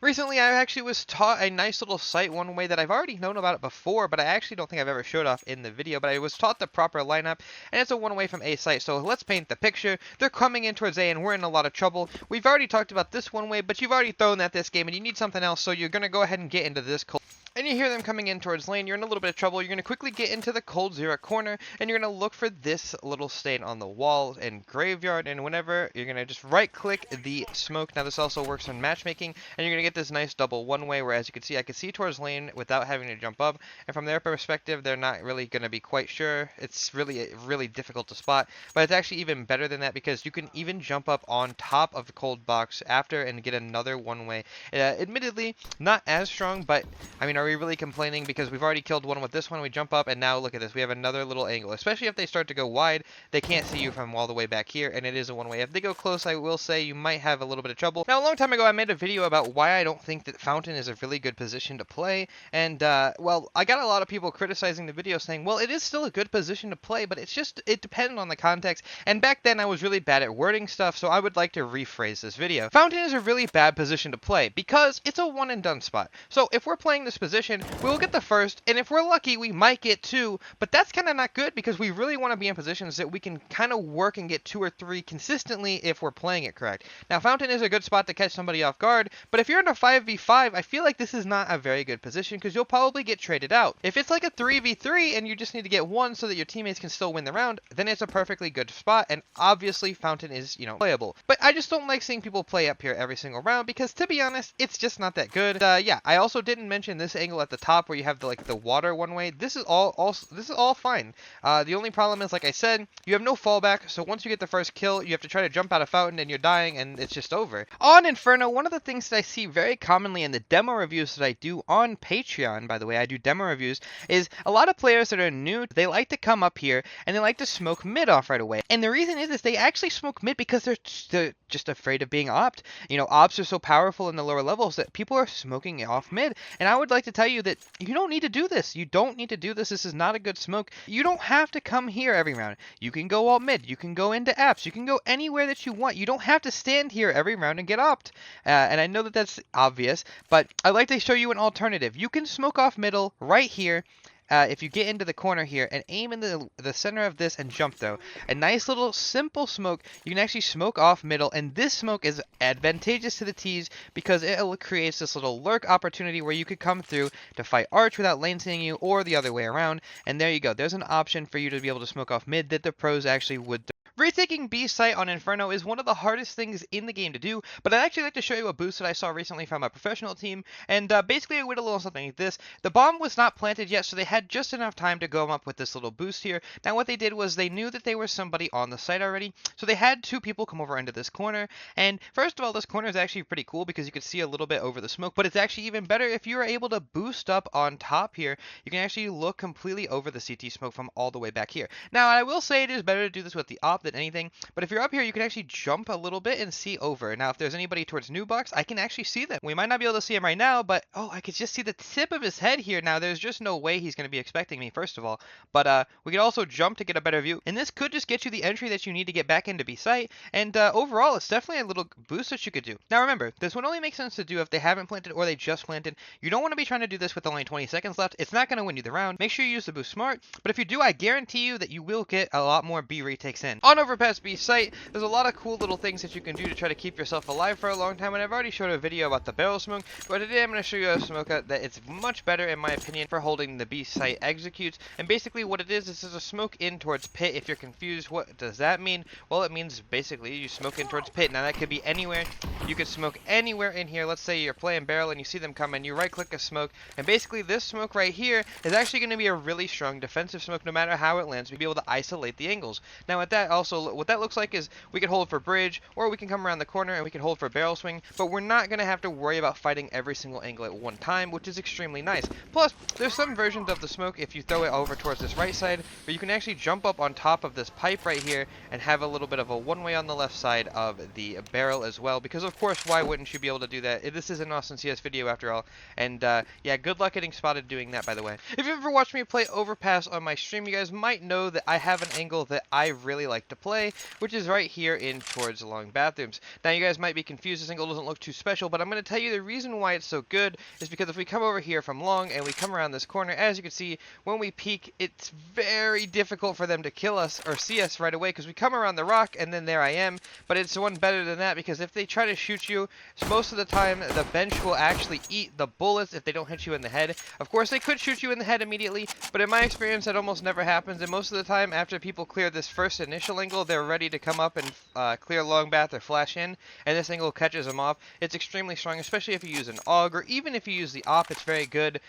A: Recently, I actually was taught a nice little site one way that I've already known about it before, but I actually don't think I've ever showed off in the video, but I was taught the proper lineup, and it's a one-way from A site. So let's paint the picture. They're coming in towards A, and we're in a lot of trouble. We've already talked about this one way, but you've already thrown at this game, and you need something else, so you're going to go ahead and get into this cold. And you hear them coming in towards lane, you're in a little bit of trouble. You're going to quickly get into the cold zero corner, and you're going to look for this little stain on the wall and graveyard, and whenever, you're going to just right-click the smoke. Now, this also works on matchmaking, and you're going to get this nice double one-way, where as you can see, I can see towards lane without having to jump up, and from their perspective, they're not really going to be quite sure. It's really difficult to spot, but it's actually even better than that, because you can even jump up on top of the cold box after and get another one-way. Admittedly, not as strong, but, I mean, are we really complaining? Because we've already killed one with this one. We jump up, and now look at this. We have another little angle. Especially if they start to go wide, they can't see you from all the way back here, and it is a one-way. If they go close, I will say you might have a little bit of trouble. Now, a long time ago, I made a video about why I don't think that Fountain is a really good position to play, and, well, I got a lot of people criticizing the video saying, well, it is still a good position to play, but it depends on the context, and back then I was really bad at wording stuff, so I would like to rephrase this video. Fountain is a really bad position to play, because it's a one-and-done spot. So, if we're playing this position, we will get the first, and if we're lucky, we might get 2, but that's kind of not good, because we really want to be in positions that we can kind of work and get 2 or 3 consistently if we're playing it correct. Now, Fountain is a good spot to catch somebody off guard, but if you're in a 5v5, I feel like this is not a very good position, because you'll probably get traded out. If it's like a 3v3 and you just need to get 1 so that your teammates can still win the round, then it's a perfectly good spot, and obviously Fountain is, you know, playable. But I just don't like seeing people play up here every single round, because to be honest, it's just not that good. Yeah, I also didn't mention this angle at the top where you have the like the water one way, this is all fine. The only problem is, like I said, you have no fallback, so once you get the first kill, you have to try to jump out of fountain and you're dying and it's just over. On Inferno, one of the things that I see very commonly in the demo reviews that I do on Patreon, by the way, I do demo reviews, is a lot of players that are new, they like to come up here and they like to smoke mid off right away. And the reason is they actually smoke mid because they're just afraid of being opt. You know, ops are so powerful in the lower levels that people are smoking off mid. And I would like to tell you that you don't need to do this. You don't need to do this. This is not a good smoke. You don't have to come here every round. You can go alt mid. You can go into apps. You can go anywhere that you want. You don't have to stand here every round and get opt. And I know that that's obvious, but I'd like to show you an alternative. You can smoke off middle right here. If you get into the corner here and aim in the center of this and jump throw, a nice little simple smoke, you can actually smoke off middle, and this smoke is advantageous to the T's because it creates this little lurk opportunity where you could come through to fight arch without lane seeing you, or the other way around, and there you go. There's an option for you to be able to smoke off mid that the pros actually would. Retaking B-site on Inferno is one of the hardest things in the game to do, but I'd actually like to show you a boost that I saw recently from a professional team, and basically it went a little something like this. The bomb was not planted yet, so they had just enough time to go up with this little boost here. Now what they did was they knew that there was somebody on the site already, so they had two people come over into this corner, and first of all, this corner is actually pretty cool because you could see a little bit over the smoke, but it's actually even better if you are able to boost up on top here. You can actually look completely over the CT smoke from all the way back here. Now I will say it is better to do this with the op than anything, but if you're up here, you can actually jump a little bit and see over. Now, if there's anybody towards new box, I can actually see them. We might not be able to see him right now, but oh, I could just see the tip of his head here. Now, there's just no way he's going to be expecting me, first of all, but we could also jump to get a better view, and this could just get you the entry that you need to get back into B-site, and overall, it's definitely a little boost that you could do. Now, remember, this would only make sense to do if they haven't planted or they just planted. You don't want to be trying to do this with only 20 seconds left. It's not going to win you the round. Make sure you use the boost smart, but if you do, I guarantee you that you will get a lot more B retakes in. On Overpass B-site, there's a lot of cool little things that you can do to try to keep yourself alive for a long time, and I've already showed a video about the barrel smoke, but today I'm going to show you a smoke that it's much better in my opinion for holding the B site executes. And basically what it is, this is a smoke in towards pit. If you're confused, what does that mean? Well, it means basically you smoke in towards pit. Now that could be anywhere. You could smoke anywhere in here. Let's say you're playing barrel and you see them coming, you right click a smoke, and basically this smoke right here is actually going to be a really strong defensive smoke no matter how it lands. We'll be able to isolate the angles. Now with that also, what that looks like is we could hold for bridge, or we can come around the corner and we can hold for barrel swing, but we're not going to have to worry about fighting every single angle at one time, which is extremely nice. Plus, there's some versions of the smoke, if you throw it over towards this right side, where you can actually jump up on top of this pipe right here and have a little bit of a one-way on the left side of the barrel as well, because of course, why wouldn't you be able to do that? This is an Austin CS video after all, and yeah, good luck getting spotted doing that, by the way. If you've ever watched me play Overpass on my stream, you guys might know that I have an angle that I really like to play, which is right here in towards the long bathrooms. Now you guys might be confused, this angle doesn't look too special, but I'm going to tell you the reason why it's so good is because if we come over here from long and we come around this corner, as you can see, when we peek, it's very difficult for them to kill us or see us right away because we come around the rock and then there I am. But it's one better than that because if they try to shoot you, most of the time the bench will actually eat the bullets if they don't hit you in the head. Of course they could shoot you in the head immediately, but in my experience that almost never happens, and most of the time after people clear this first initial angle, they're ready to come up and clear long bath or flash in, and this angle catches them off. It's extremely strong, especially if you use an AUG, or even if you use the op, it's very good.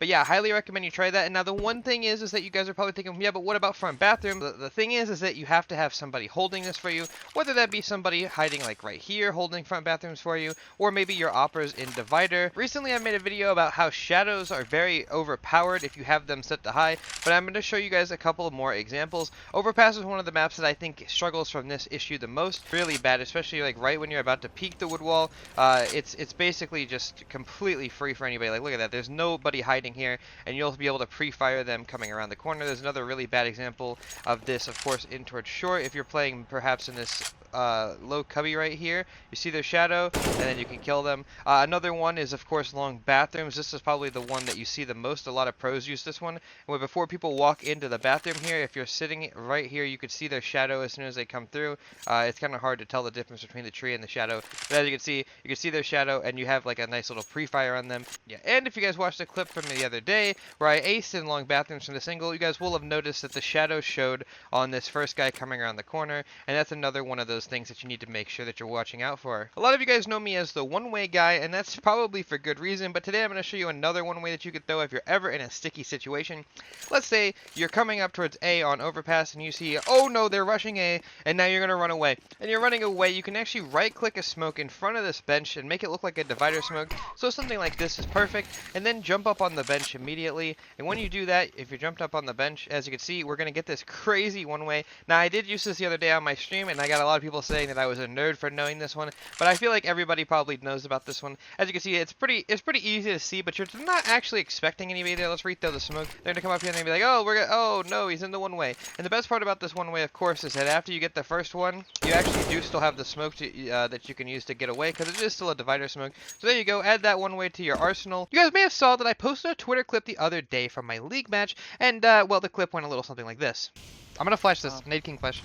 A: But yeah, highly recommend you try that. And now the one thing is that you guys are probably thinking, yeah, but what about front bathroom? The thing is that you have to have somebody holding this for you, whether that be somebody hiding like right here, holding front bathrooms for you, or maybe your operas in divider. Recently I made a video about how shadows are very overpowered if you have them set to high, but I'm going to show you guys a couple of more examples. Overpass is one of the maps that I think struggles from this issue the most. Really bad, especially like right when you're about to peek the wood wall. It's basically just completely free for anybody. Like look at that, there's nobody hiding here, and you'll be able to pre-fire them coming around the corner. There's another really bad example of this, of course, in towards short. If you're playing perhaps in this low cubby right here, you see their shadow and then you can kill them. Another one is of course long bathrooms. This is probably the one that you see the most. A lot of pros use this one, where before people walk into the bathroom here, if you're sitting right here, you could see their shadow as soon as they come through. It's kind of hard to tell the difference between the tree and the shadow, but as you can see their shadow, and you have like a nice little pre-fire on them. Yeah, and if you guys watched the clip from the other day where I aced in long bathrooms from this angle, you guys will have noticed that the shadow showed on this first guy coming around the corner, and that's another one of those those things that you need to make sure that you're watching out for. A lot of you guys know me as the one-way guy, and that's probably for good reason, but today I'm going to show you another one-way that you could throw if you're ever in a sticky situation. Let's say you're coming up towards A on Overpass and you see, oh no, they're rushing A, and now you're going to run away. And you're running away, you can actually right-click a smoke in front of this bench and make it look like a divider smoke, so something like this is perfect, and then jump up on the bench immediately. And when you do that, if you're jumped up on the bench, as you can see, we're going to get this crazy one-way. Now, I did use this the other day on my stream, and I got a lot of people saying that I was a nerd for knowing this one, but I feel like everybody probably knows about this one. As you can see, it's pretty easy to see, but you're not actually expecting anybody there. Let's re-throw the smoke. They're going to come up here and they're going to be like, oh no, he's in the one-way. And the best part about this one-way, of course, is that after you get the first one, you actually do still have the smoke that you can use to get away, because it is still a divider smoke. So there you go, add that one-way to your arsenal. You guys may have saw that I posted a Twitter clip the other day from my league match, and well, the clip went a little something like this. I'm gonna flash this. Nade King flash.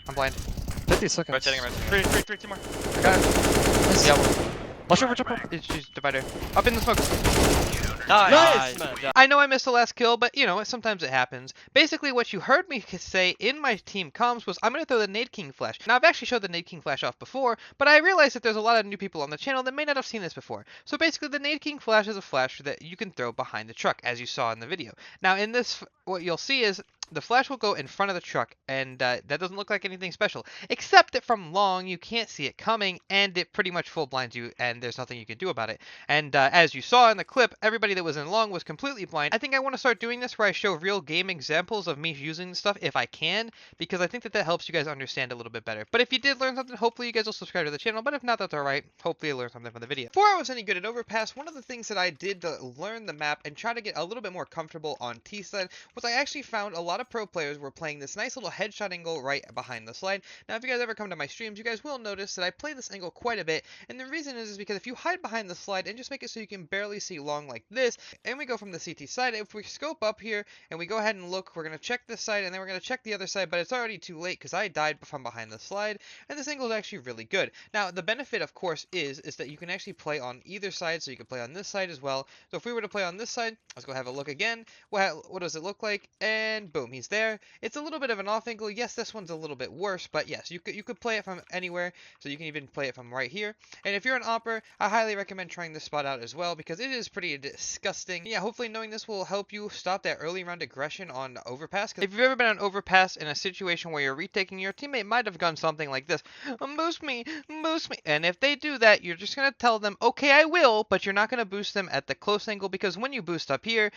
A: I'm blind.
B: 50 seconds.
C: Rotating. 3, 2 more.
A: I got it.
B: Nice.
A: Yeah.
B: Watch over, jump up.
A: It's just divider. Up in the smoke.
C: Nice.
A: I know I missed the last kill, but you know, sometimes it happens. Basically, what you heard me say in my team comms was, I'm going to throw the Nade King flash. Now, I've actually showed the Nade King flash off before, but I realized that there's a lot of new people on the channel that may not have seen this before. So basically, the Nade King flash is a flash that you can throw behind the truck, as you saw in the video. Now, in this, what you'll see is, the flash will go in front of the truck, and that doesn't look like anything special, except that from long, you can't see it coming, and it pretty much full blinds you, and there's nothing you can do about it. And as you saw in the clip, everybody that was in long was completely blind. I think I want to start doing this where I show real game examples of me using this stuff if I can, because I think that helps you guys understand a little bit better. But if you did learn something, hopefully you guys will subscribe to the channel, but if not, that's alright. Hopefully you learned something from the video. Before I was any good at Overpass, one of the things that I did to learn the map and try to get a little bit more comfortable on T-side was I actually found a lot of pro players were playing this nice little headshot angle right behind the slide. Now, if you guys ever come to my streams, you guys will notice that I play this angle quite a bit, and the reason is because if you hide behind the slide and just make it so you can barely see long like this, and we go from the CT side, if we scope up here and we go ahead and look, we're going to check this side and then we're going to check the other side, but it's already too late because I died from behind the slide, and this angle is actually really good. Now, the benefit, of course, is that you can actually play on either side, so you can play on this side as well. So if we were to play on this side, let's go have a look again. What does it look like? And boom, he's there. It's a little bit of an off angle. Yes, this one's a little bit worse, but yes, you could play it from anywhere, so you can even play it from right here. And if you're an opper, I highly recommend trying this spot out as well, because it is pretty disgusting. Yeah, hopefully knowing this will help you stop that early round aggression on Overpass. If you've ever been on Overpass in a situation where you're retaking, your teammate might have done something like this. Boost me, boost me. And if they do that, you're just going to tell them, okay, I will, but you're not going to boost them at the close angle, because when you boost up here,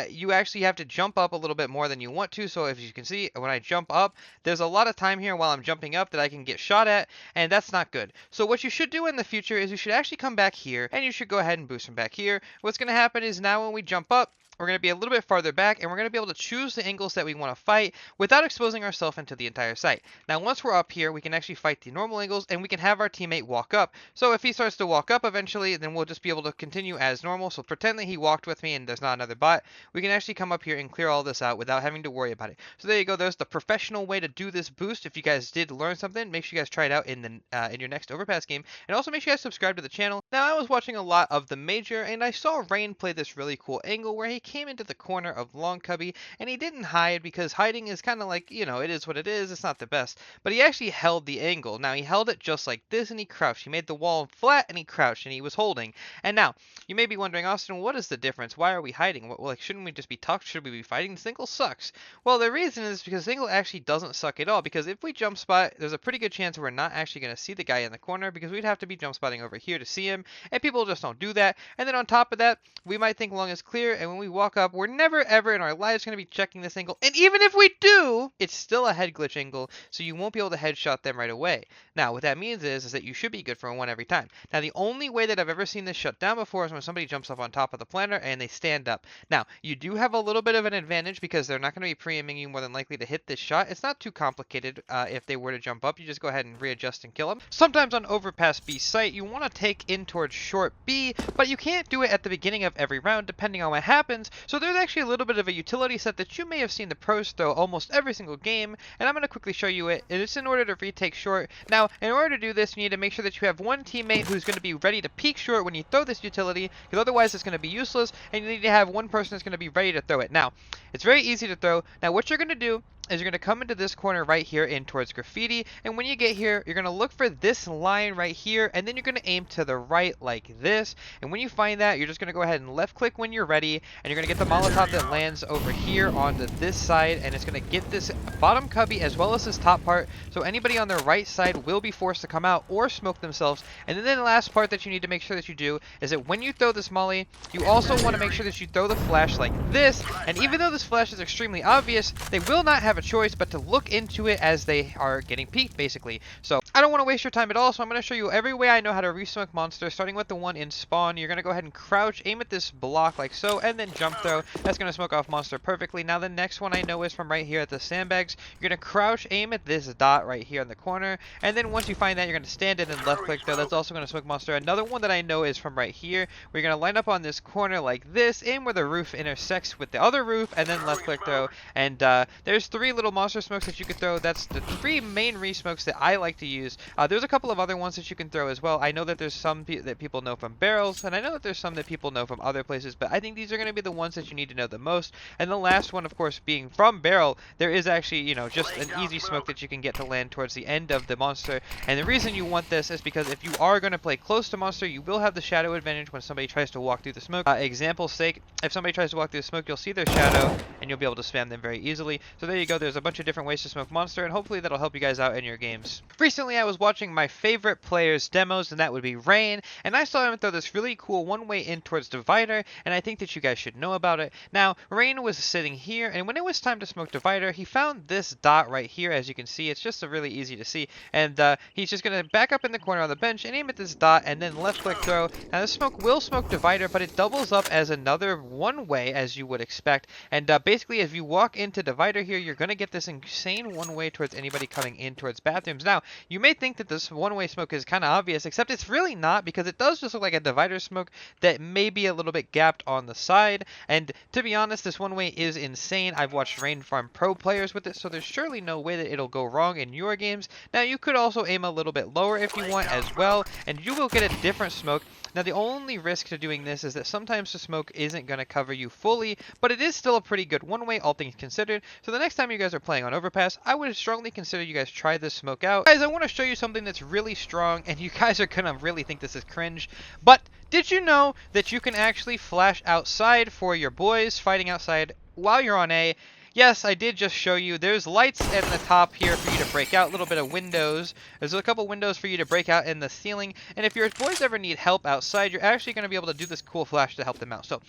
A: you actually have to jump up a little bit more than you want to. So if you can see, when I jump up, there's a lot of time here while I'm jumping up that I can get shot at, and that's not good. So what you should do in the future is you should actually come back here, and you should go ahead and boost from back here. What's going to happen is now when we jump up, we're going to be a little bit farther back, and we're going to be able to choose the angles that we want to fight without exposing ourselves into the entire site. Now, once we're up here, we can actually fight the normal angles, and we can have our teammate walk up. So if he starts to walk up eventually, then we'll just be able to continue as normal. So pretend that he walked with me and there's not another bot. We can actually come up here and clear all this out without having to worry about it. So there you go. There's the professional way to do this boost. If you guys did learn something, make sure you guys try it out in your next Overpass game. And also make sure you guys subscribe to the channel. Now, I was watching a lot of the Major, and I saw Rain play this really cool angle where he came into the corner of long cubby, and he didn't hide, because hiding is kind of like, you know, it is what it is. It's not the best, but he actually held the angle. Now, he held it just like this, and he crouched. He made the wall flat, and he crouched, and he was holding. And now you may be wondering, Austin, what is the difference? Why are we hiding? Like, shouldn't we just be tucked? Should we be fighting? This angle sucks. Well, the reason is because this angle actually doesn't suck at all, because if we jump spot, there's a pretty good chance we're not actually going to see the guy in the corner, because we'd have to be jump spotting over here to see him, and people just don't do that. And then on top of that, we might think long is clear, and when we walk up, we're never ever in our lives going to be checking this angle, and even if we do, it's still a head glitch angle, so you won't be able to headshot them right away. Now, what that means is that you should be good for one every time. Now, the only way that I've ever seen this shut down before is when somebody jumps up on top of the planter and they stand up. Now, you do have a little bit of an advantage, because they're not going to be pre-aiming you more than likely to hit this shot. It's not too complicated. If they were to jump up, you just go ahead and readjust and kill them. Sometimes on Overpass B site, you want to take in towards short B, but you can't do it at the beginning of every round depending on what happens. So there's actually a little bit of a utility set that you may have seen the pros throw almost every single game, and I'm going to quickly show you it. And it's in order to retake short. Now, in order to do this, you need to make sure that you have one teammate who's going to be ready to peek short when you throw this utility, because otherwise it's going to be useless, and you need to have one person that's going to be ready to throw it. Now, it's very easy to throw. Now, what you're going to do is you're going to come into this corner right here in towards graffiti, and when you get here, you're going to look for this line right here, and then you're going to aim to the right like this, and when you find that, you're just going to go ahead and left click when you're ready, and you're going to get the molotov that lands over here onto this side, and it's going to get this bottom cubby as well as this top part, so anybody on the right side will be forced to come out or smoke themselves. And then the last part that you need to make sure that you do is that when you throw this molly, you also want to make sure that you throw the flash like this, and even though this flash is extremely obvious, they will not have a choice but to look into it as they are getting peeked, basically. So I don't want to waste your time at all, so I'm going to show you every way I know how to re-smoke monster, starting with the one in spawn. You're going to go ahead and crouch, aim at this block like so, and then jump throw. That's going to smoke off monster perfectly. Now the next one I know is from right here at the sandbags. You're going to crouch, aim at this dot right here in the corner, and then once you find that, you're going to stand it and left click throw. That's also going to smoke monster. Another one that I know is from right here, where you're going to line up on this corner like this, aim where the roof intersects with the other roof, and then left click throw. And there's 3 little monster smokes that you could throw. That's the 3 main re-smokes that I like to use. There's a couple of other ones that you can throw as well. I know that there's some that people know from barrels, and I know that there's some that people know from other places, but I think these are going to be the ones that you need to know the most. And the last one, of course, being from barrel, there is actually, you know, just an easy smoke that you can get to land towards the end of the monster. And the reason you want this is because if you are going to play close to monster, you will have the shadow advantage when somebody tries to walk through the smoke. Example's sake, if somebody tries to walk through the smoke, you'll see their shadow, and you'll be able to spam them very easily. So there you go. There's a bunch of different ways to smoke monster, and hopefully that'll help you guys out in your games. Recently, I was watching my favorite player's demos, and that would be Rain, and I saw him throw this really cool one-way in towards Divider, and I think that you guys should know about it. Now, Rain was sitting here, and when it was time to smoke Divider, he found this dot right here. As you can see, it's just really easy to see, and he's just going to back up in the corner on the bench and aim at this dot, and then left click throw. Now, this smoke will smoke Divider, but it doubles up as another one-way, as you would expect, and basically, if you walk into Divider here, you're going to get this insane one-way towards anybody coming in towards bathrooms. Now, you may think that this one-way smoke is kind of obvious, except it's really not, because it does just look like a Divider smoke that may be a little bit gapped on the side, and to be honest, this one-way is insane. I've watched Rain farm pro players with it, so there's surely no way that it'll go wrong in your games. Now, you could also aim a little bit lower if you want as well, and you will get a different smoke. Now, the only risk to doing this is that sometimes the smoke isn't going to cover you fully, but it is still a pretty good one-way, all things considered. So the next time you guys are playing on Overpass, I would strongly consider you guys try this smoke out. Guys, I want to show you something that's really strong, and you guys are going to really think this is cringe, but did you know that you can actually flash outside for your boys fighting outside while you're on A? Yes, I did just show you. There's lights at the top here for you to break out. A little bit of windows. There's a couple windows for you to break out in the ceiling. And if your boys ever need help outside, you're actually going to be able to do this cool flash to help them out. So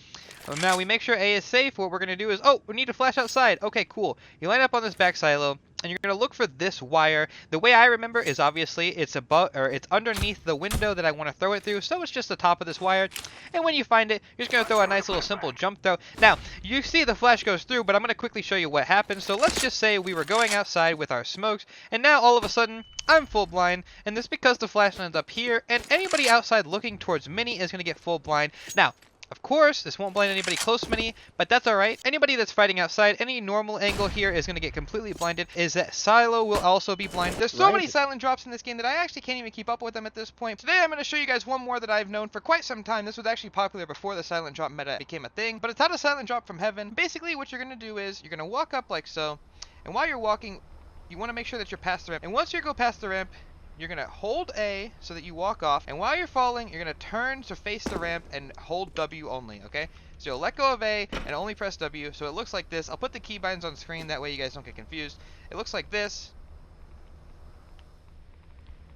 A: now we make sure A is safe. What we're going to do is, oh, we need to flash outside. Okay, cool. You line up on this back silo, and you're going to look for this wire. The way I remember is obviously it's above, or it's underneath the window that I want to throw it through, so it's just the top of this wire. And when you find it, you're just going to throw a nice little simple jump throw. Now, you see the flash goes through, but I'm going to quickly show you what happens. So let's just say we were going outside with our smokes, and now all of a sudden, I'm full blind, and this is because the flash lands up here, and anybody outside looking towards Mini is going to get full blind. Now, of course, this won't blind anybody close to Mini, but that's alright. Anybody that's fighting outside, any normal angle here is going to get completely blinded. Is that Silo will also be blind. There's so many silent drops in this game that I actually can't even keep up with them at this point. Today I'm going to show you guys one more that I've known for quite some time. This was actually popular before the silent drop meta became a thing, but it's how to silent drop from heaven. Basically, what you're going to do is you're going to walk up like so, and while you're walking, you want to make sure that you're past the ramp. And once you go past the ramp, you're going to hold A so that you walk off, and while you're falling, you're going to turn to face the ramp and hold W only, okay? So you'll let go of A and only press W, so it looks like this. I'll put the keybinds on screen, that way you guys don't get confused. It looks like this.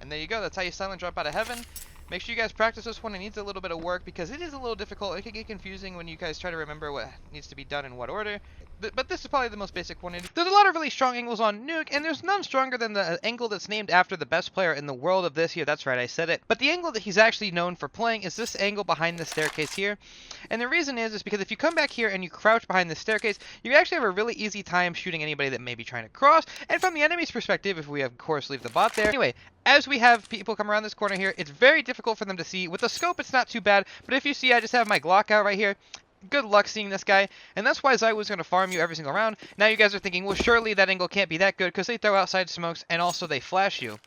A: And there you go, that's how you silent drop out of heaven. Make sure you guys practice this one. It needs a little bit of work because it is a little difficult. It can get confusing when you guys try to remember what needs to be done in what order. But this is probably the most basic one. There's a lot of really strong angles on Nuke, and there's none stronger than the angle that's named after the best player in the world of this here. That's right, I said it. But the angle that he's actually known for playing is this angle behind the staircase here. And the reason is because if you come back here and you crouch behind the staircase, you actually have a really easy time shooting anybody that may be trying to cross. And from the enemy's perspective, if we of course leave the bot there. Anyway, as we have people come around this corner here, it's very difficult for them to see. With the scope, it's not too bad. But if you see, I just have my Glock out right here. Good luck seeing this guy, and that's why Zai was going to farm you every single round. Now you guys are thinking, well, surely that angle can't be that good because they throw outside smokes and also they flash you.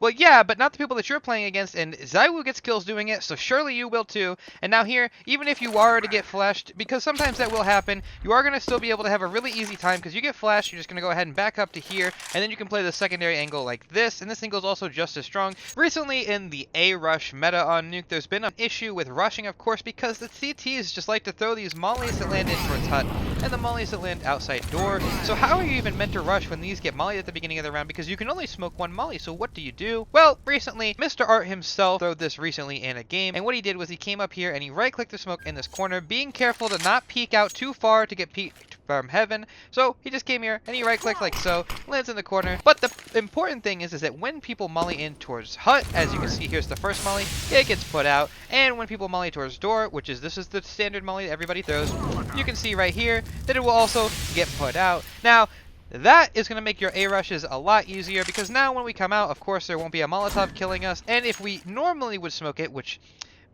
A: Well, yeah, but not the people that you're playing against, and Zywoo gets kills doing it, so surely you will too. And now here, even if you are to get flashed, because sometimes that will happen, you are going to still be able to have a really easy time, because you get flashed, you're just going to go ahead and back up to here, and then you can play the secondary angle like this, and this angle is also just as strong. Recently, in the A-rush meta on Nuke, there's been an issue with rushing, of course, because the CTs just like to throw these mollies that land in towards hut, and the mollies that land outside door. So how are you even meant to rush when these get mollied at the beginning of the round, because you can only smoke one molly, so what do you do? Well, recently, Mr. Art himself throwed this recently in a game, and what he did was he came up here and he right-clicked the smoke in this corner, being careful to not peek out too far to get peeked from heaven. So he just came here and he right-clicked like so, lands in the corner. But the important thing is that when people molly in towards hut, as you can see, here's the first molly, it gets put out, and when people molly towards door, which is this is the standard molly that everybody throws, you can see right here that it will also get put out. Now, that is going to make your A-rushes a lot easier, because now when we come out, of course, there won't be a molotov killing us, and if we normally would smoke it, which,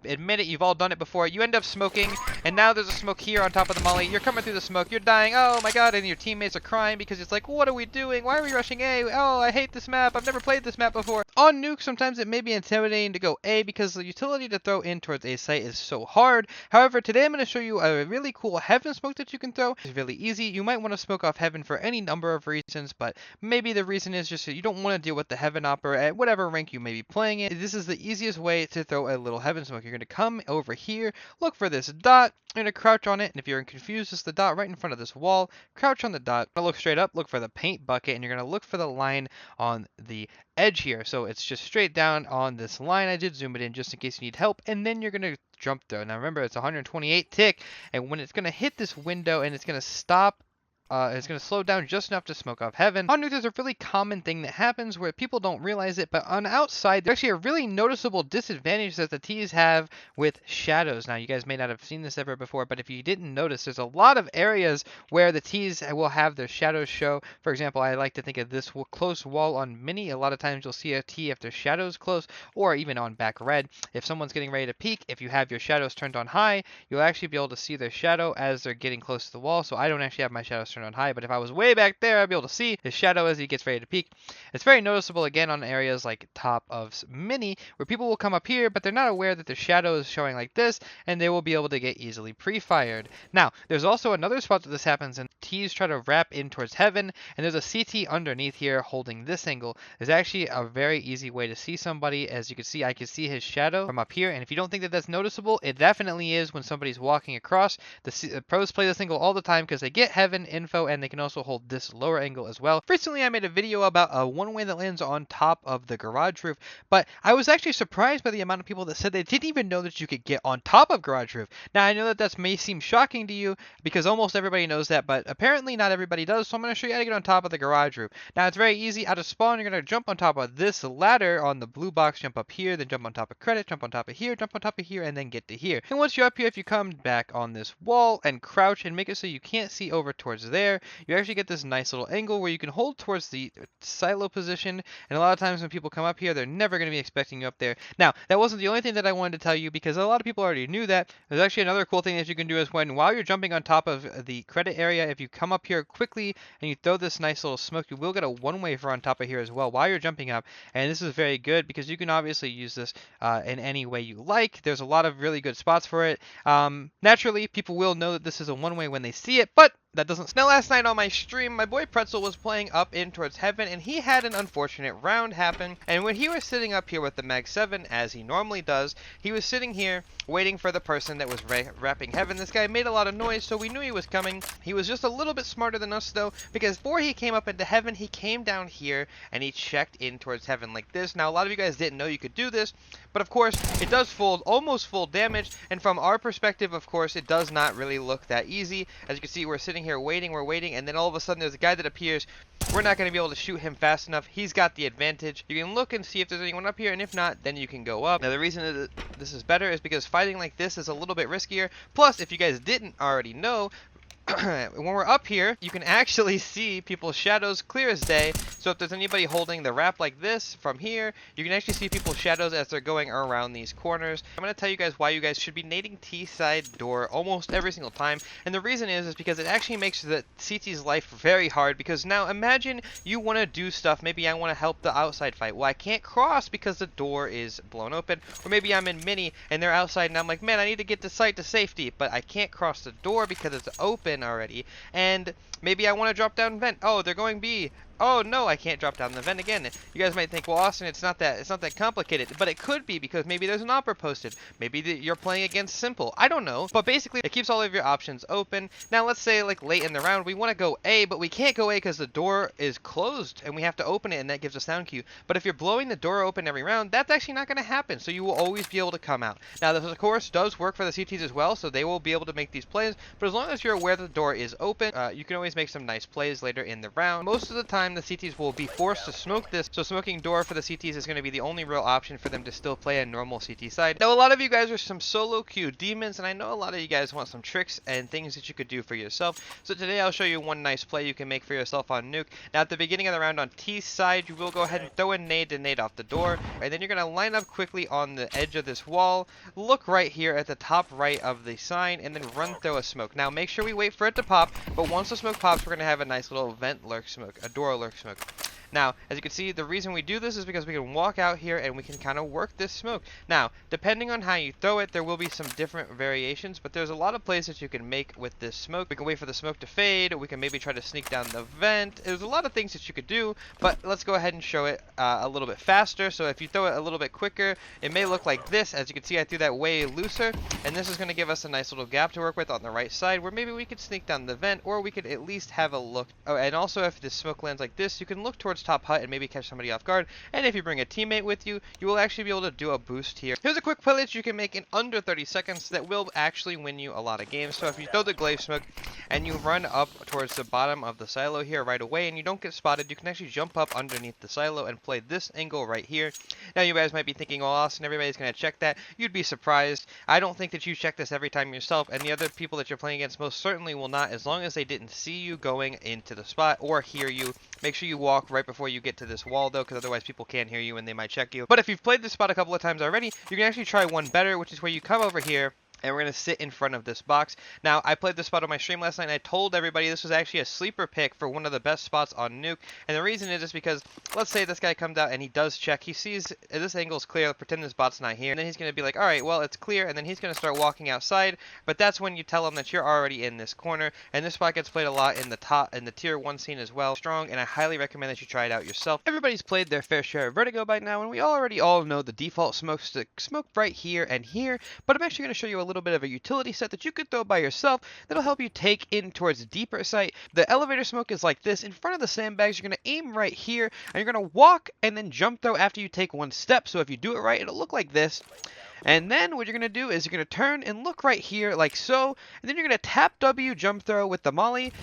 A: admit it, you've all done it before, you end up smoking, and now there's a smoke here on top of the molly, you're coming through the smoke, you're dying, oh my god, and your teammates are crying because it's like, what are we doing, why are we rushing A, oh, I hate this map, I've never played this map before. On Nuke, sometimes it may be intimidating to go A because the utility to throw in towards A site is so hard. However, today I'm going to show you a really cool heaven smoke that you can throw. It's really easy. You might want to smoke off heaven for any number of reasons, but maybe the reason is just that you don't want to deal with the heaven opera at whatever rank you may be playing it. This is the easiest way to throw a little heaven smoke. You're going to come over here, look for this dot, you're going to crouch on it, and if you're confused, it's the dot right in front of this wall. Crouch on the dot, look straight up, look for the paint bucket, and you're going to look for the line on the edge here. So it's just straight down on this line. I did zoom it in just in case you need help, and then you're going to jump through. Now remember, it's 128 tick, and when it's going to hit this window and it's going to stop, it's going to slow down just enough to smoke off heaven. On Nuke, there's a really common thing that happens where people don't realize it, but on outside, there's actually a really noticeable disadvantage that the T's have with shadows. Now, you guys may not have seen this ever before, but if you didn't notice, there's a lot of areas where the T's will have their shadows show. For example, I like to think of this close wall on mini. A lot of times you'll see a T if their shadow's close, or even on back red. If someone's getting ready to peek, if you have your shadows turned on high, you'll actually be able to see their shadow as they're getting close to the wall. So I don't actually have my shadows turned on high, but if I was way back there, I'd be able to see his shadow as he gets ready to peek. It's very noticeable again on areas like top of mini, where people will come up here, but they're not aware that their shadow is showing like this, and they will be able to get easily pre-fired. Now, there's also another spot that this happens, and T's try to wrap in towards heaven, and there's a CT underneath here holding this angle. There's actually a very easy way to see somebody. As you can see, I can see his shadow from up here, and if you don't think that that's noticeable, it definitely is when somebody's walking across. The pros play this angle all the time because they get heaven info, and they can also hold this lower angle as well. Recently, I made a video about a one-way that lands on top of the garage roof, but I was actually surprised by the amount of people that said they didn't even know that you could get on top of garage roof. Now, I know that that may seem shocking to you because almost everybody knows that, but apparently not everybody does, so I'm going to show you how to get on top of the garage roof. Now, it's very easy. Out of spawn, you're going to jump on top of this ladder on the blue box, jump up here, then jump on top of credit, jump on top of here, jump on top of here, and then get to here. And once you're up here, if you come back on this wall and crouch and make it so you can't see over towards there, you actually get this nice little angle where you can hold towards the silo position, and a lot of times when people come up here, they're never going to be expecting you up there. Now, that wasn't the only thing that I wanted to tell you, because a lot of people already knew that. There's actually another cool thing that you can do is while you're jumping on top of the credit area, if you come up here quickly and you throw this nice little smoke, you will get a one-way for on top of here as well while you're jumping up, and this is very good because you can obviously use this in any way you like. There's a lot of really good spots for it. Naturally, people will know that this is a one-way when they see it, but that doesn't. Now, last night on my stream, my boy Pretzel was playing up in towards heaven, and he had an unfortunate round happen. And when he was sitting up here with the Mag 7, as he normally does, he was sitting here waiting for the person that was wrapping heaven. This guy made a lot of noise, so we knew he was coming. He was just a little bit smarter than us, though, because before he came up into heaven, he came down here and he checked in towards heaven like this. Now, a lot of you guys didn't know you could do this, but of course, it does almost full damage. And from our perspective, of course, it does not really look that easy. As you can see, we're sitting here waiting, and then all of a sudden there's a guy that appears. We're not going to be able to shoot him fast enough. He's got the advantage. You can look and see if there's anyone up here, and if not, then you can go up. Now, the reason that this is better is because fighting like this is a little bit riskier. Plus, if you guys didn't already know, when we're up here, you can actually see people's shadows clear as day. So if there's anybody holding the wrap like this from here, you can actually see people's shadows as they're going around these corners. I'm going to tell you guys why you guys should be nading T-side door almost every single time. And the reason is because it actually makes the CT's life very hard. Because now imagine you want to do stuff. Maybe I want to help the outside fight. Well, I can't cross because the door is blown open. Or maybe I'm in mini and they're outside and I'm like, man, I need to get the site to safety. But I can't cross the door because it's open already. And maybe I want to drop down vent. Oh, they're going B. Oh no, I can't drop down the vent again. You guys might think, well, Austin, it's not that complicated, but it could be because maybe there's an opera posted. Maybe you're playing against simple. I don't know, but basically it keeps all of your options open. Now let's say like late in the round we want to go A, but we can't go A because the door is closed and we have to open it, and that gives a sound cue. But if you're blowing the door open every round, that's actually not going to happen. So you will always be able to come out. Now this of course does work for the CTs as well, so they will be able to make these plays. But as long as you're aware that the door is open, you can always make some nice plays later in the round. Most of the time the CTs will be forced to smoke this, so smoking door for the CTs is going to be the only real option for them to still play a normal CT side. Now a lot of you guys are some solo queue demons, and I know a lot of you guys want some tricks and things that you could do for yourself. So today I'll show you one nice play you can make for yourself on nuke. Now at the beginning of the round on T side, you will go ahead and throw a nade to nade off the door, and then you're going to line up quickly on the edge of this wall, look right here at the top right of the sign, and then run through a smoke. Now make sure we wait for it to pop, but once the smoke pops, we're going to have a nice little vent lurk smoke, a door lurk smoke. Now, as you can see, the reason we do this is because we can walk out here and we can kind of work this smoke. Now, depending on how you throw it, there will be some different variations, but there's a lot of plays that you can make with this smoke. We can wait for the smoke to fade, we can maybe try to sneak down the vent. There's a lot of things that you could do, but let's go ahead and show it a little bit faster. So if you throw it a little bit quicker, it may look like this. As you can see, I threw that way looser, and this is going to give us a nice little gap to work with on the right side, where maybe we could sneak down the vent, or we could at least have a look. Oh, and also if the smoke lands like this, you can look towards top hut and maybe catch somebody off guard. And if you bring a teammate with you, you will actually be able to do a boost here. Here's a quick play that you can make in under 30 seconds that will actually win you a lot of games. So if you throw the glaive smoke and you run up towards the bottom of the silo here right away and you don't get spotted, you can actually jump up underneath the silo and play this angle right here. Now you guys might be thinking, well, Austin, everybody's going to check that. You'd be surprised. I don't think that you check this every time yourself, and the other people that you're playing against most certainly will not, as long as they didn't see you going into the spot or hear you. Make sure you walk right before you get to this wall though, because otherwise people can't hear you and they might check you. But if you've played this spot a couple of times already, you can actually try one better, which is where you come over here and we're going to sit in front of this box. Now, I played this spot on my stream last night, and I told everybody this was actually a sleeper pick for one of the best spots on nuke. And the reason is just because, let's say this guy comes out and he does check. He sees this angle's clear, pretend this bot's not here. And then he's going to be like, all right, well, it's clear. And then he's going to start walking outside. But that's when you tell him that you're already in this corner. And this spot gets played a lot in the tier 1 scene as well. Strong, and I highly recommend that you try it out yourself. Everybody's played their fair share of Vertigo by now, and we already all know the default smoke right here and here. But I'm actually going to show you a little bit of a utility set that you could throw by yourself that'll help you take in towards deeper sight. The elevator smoke is like this. In front of the sandbags, you're going to aim right here, and you're going to walk and then jump throw after you take one step. So if you do it right, it'll look like this. And then what you're going to do is you're going to turn and look right here like so, and then you're going to tap W jump throw with the molly.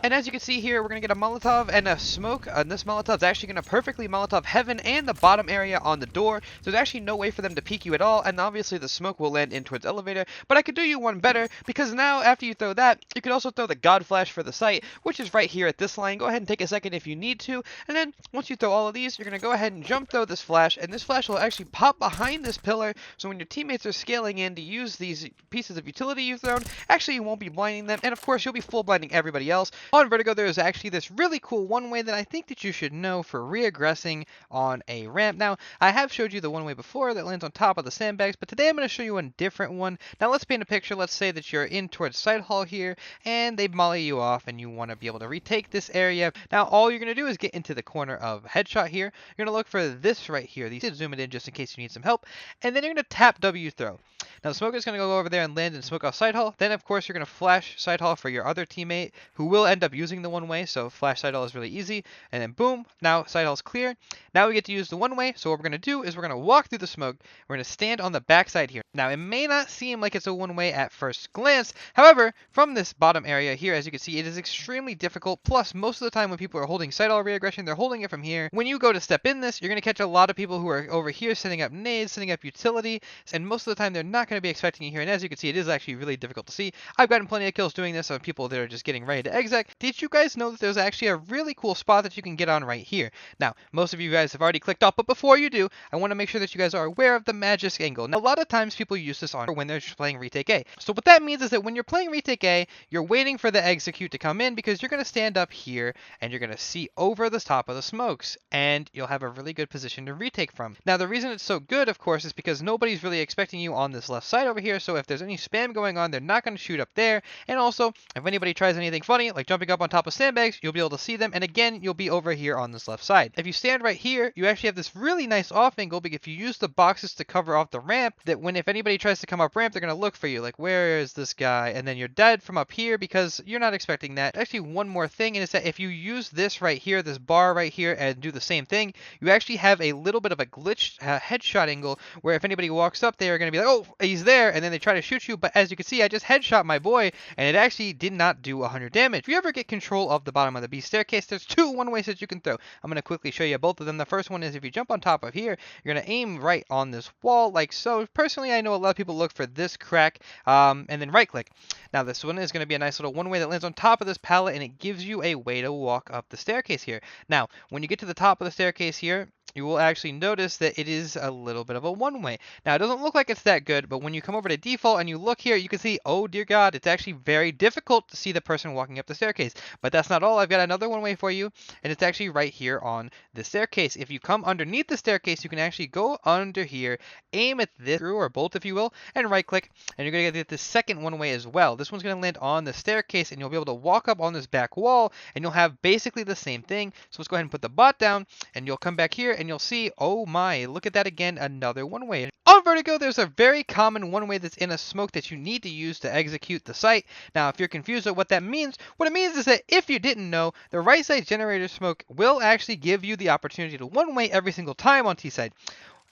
A: And as you can see here, we're going to get a molotov and a smoke, and this molotov is actually going to perfectly molotov heaven and the bottom area on the door. So there's actually no way for them to peek you at all, and obviously the smoke will land in towards elevator. But I could do you one better, because now after you throw that, you could also throw the god flash for the site, which is right here at this line. Go ahead and take a second if you need to, and then once you throw all of these, you're going to go ahead and jump throw this flash, and this flash will actually pop behind this pillar, so when your teammates are scaling in to use these pieces of utility you've thrown, actually you won't be blinding them, and of course you'll be full blinding everybody else. On Vertigo, there is actually this really cool one way that I think that you should know for reaggressing on a ramp. Now, I have showed you the one way before that lands on top of the sandbags, but today I'm going to show you a different one. Now, let's paint a picture. Let's say that you're in towards side hall here, and they molly you off, and you want to be able to retake this area. Now, all you're going to do is get into the corner of headshot here. You're going to look for this right here. These did zoom it in just in case you need some help, and then you're going to tap W throw. Now, the smoker is going to go over there and land and smoke off side hall. Then, of course, you're going to flash side hall for your other teammate, who will end end up using the one-way, so flash side hall is really easy. And then boom, now side hall is clear. Now we get to use the one-way, so what we're going to do is we're going to walk through the smoke. We're going to stand on the backside here. Now, it may not seem like it's a one-way at first glance. However, from this bottom area here, as you can see, it is extremely difficult. Plus, most of the time when people are holding side hall reaggression, they're holding it from here. When you go to step in this, you're going to catch a lot of people who are over here setting up nades, setting up utility, and most of the time they're not going to be expecting you here. And as you can see, it is actually really difficult to see. I've gotten plenty of kills doing this on people that are just getting ready to exec. Did you guys know that there's actually a really cool spot that you can get on right here? Now, most of you guys have already clicked off, but before you do, I want to make sure that you guys are aware of the magic angle. Now, a lot of times people use this on when they're just playing retake A. So what that means is that when you're playing retake A, you're waiting for the execute to come in because you're going to stand up here and you're going to see over the top of the smokes and you'll have a really good position to retake from. Now, the reason it's so good, of course, is because nobody's really expecting you on this left side over here. So if there's any spam going on, they're not going to shoot up there. And also, if anybody tries anything funny, like jumping up on top of sandbags, you'll be able to see them. And again, you'll be over here on this left side. If you stand right here, you actually have this really nice off angle because if you use the boxes to cover off the ramp, that when if anybody tries to come up ramp, they're going to look for you like, where is this guy? And then you're dead from up here because you're not expecting that. Actually, one more thing, and it's that if you use this right here, this bar right here, and do the same thing, you actually have a little bit of a glitched headshot angle where if anybody walks up, they are going to be like, oh, he's there, and then they try to shoot you. But as you can see, I just headshot my boy, and it actually did not do 100 damage. If you ever get control of the bottom of the B staircase, there's two one-ways that you can throw. I'm going to quickly show you both of them. The first one is if you jump on top of here, you're going to aim right on this wall like so. Personally, I know a lot of people look for this crack and then right click. Now this one is going to be a nice little one-way that lands on top of this pallet and it gives you a way to walk up the staircase here. Now, when you get to the top of the staircase here, you will actually notice that it is a little bit of a one-way. Now, it doesn't look like it's that good, but when you come over to default and you look here, you can see, oh dear God, it's actually very difficult to see the person walking up the staircase. But that's not all. I've got another one-way for you, and it's actually right here on the staircase. If you come underneath the staircase, you can actually go under here, aim at this screw or bolt, if you will, and right-click, and you're going to get the second one-way as well. This one's going to land on the staircase, and you'll be able to walk up on this back wall, and you'll have basically the same thing. So let's go ahead and put the bot down, and you'll come back here, and you'll see, oh my, look at that again, another one-way. On Vertigo, there's a very common one-way that's in a smoke that you need to use to execute the site. Now, if you're confused at what that means, what it means is that if you didn't know, the right side generator smoke will actually give you the opportunity to one-way every single time on T-side.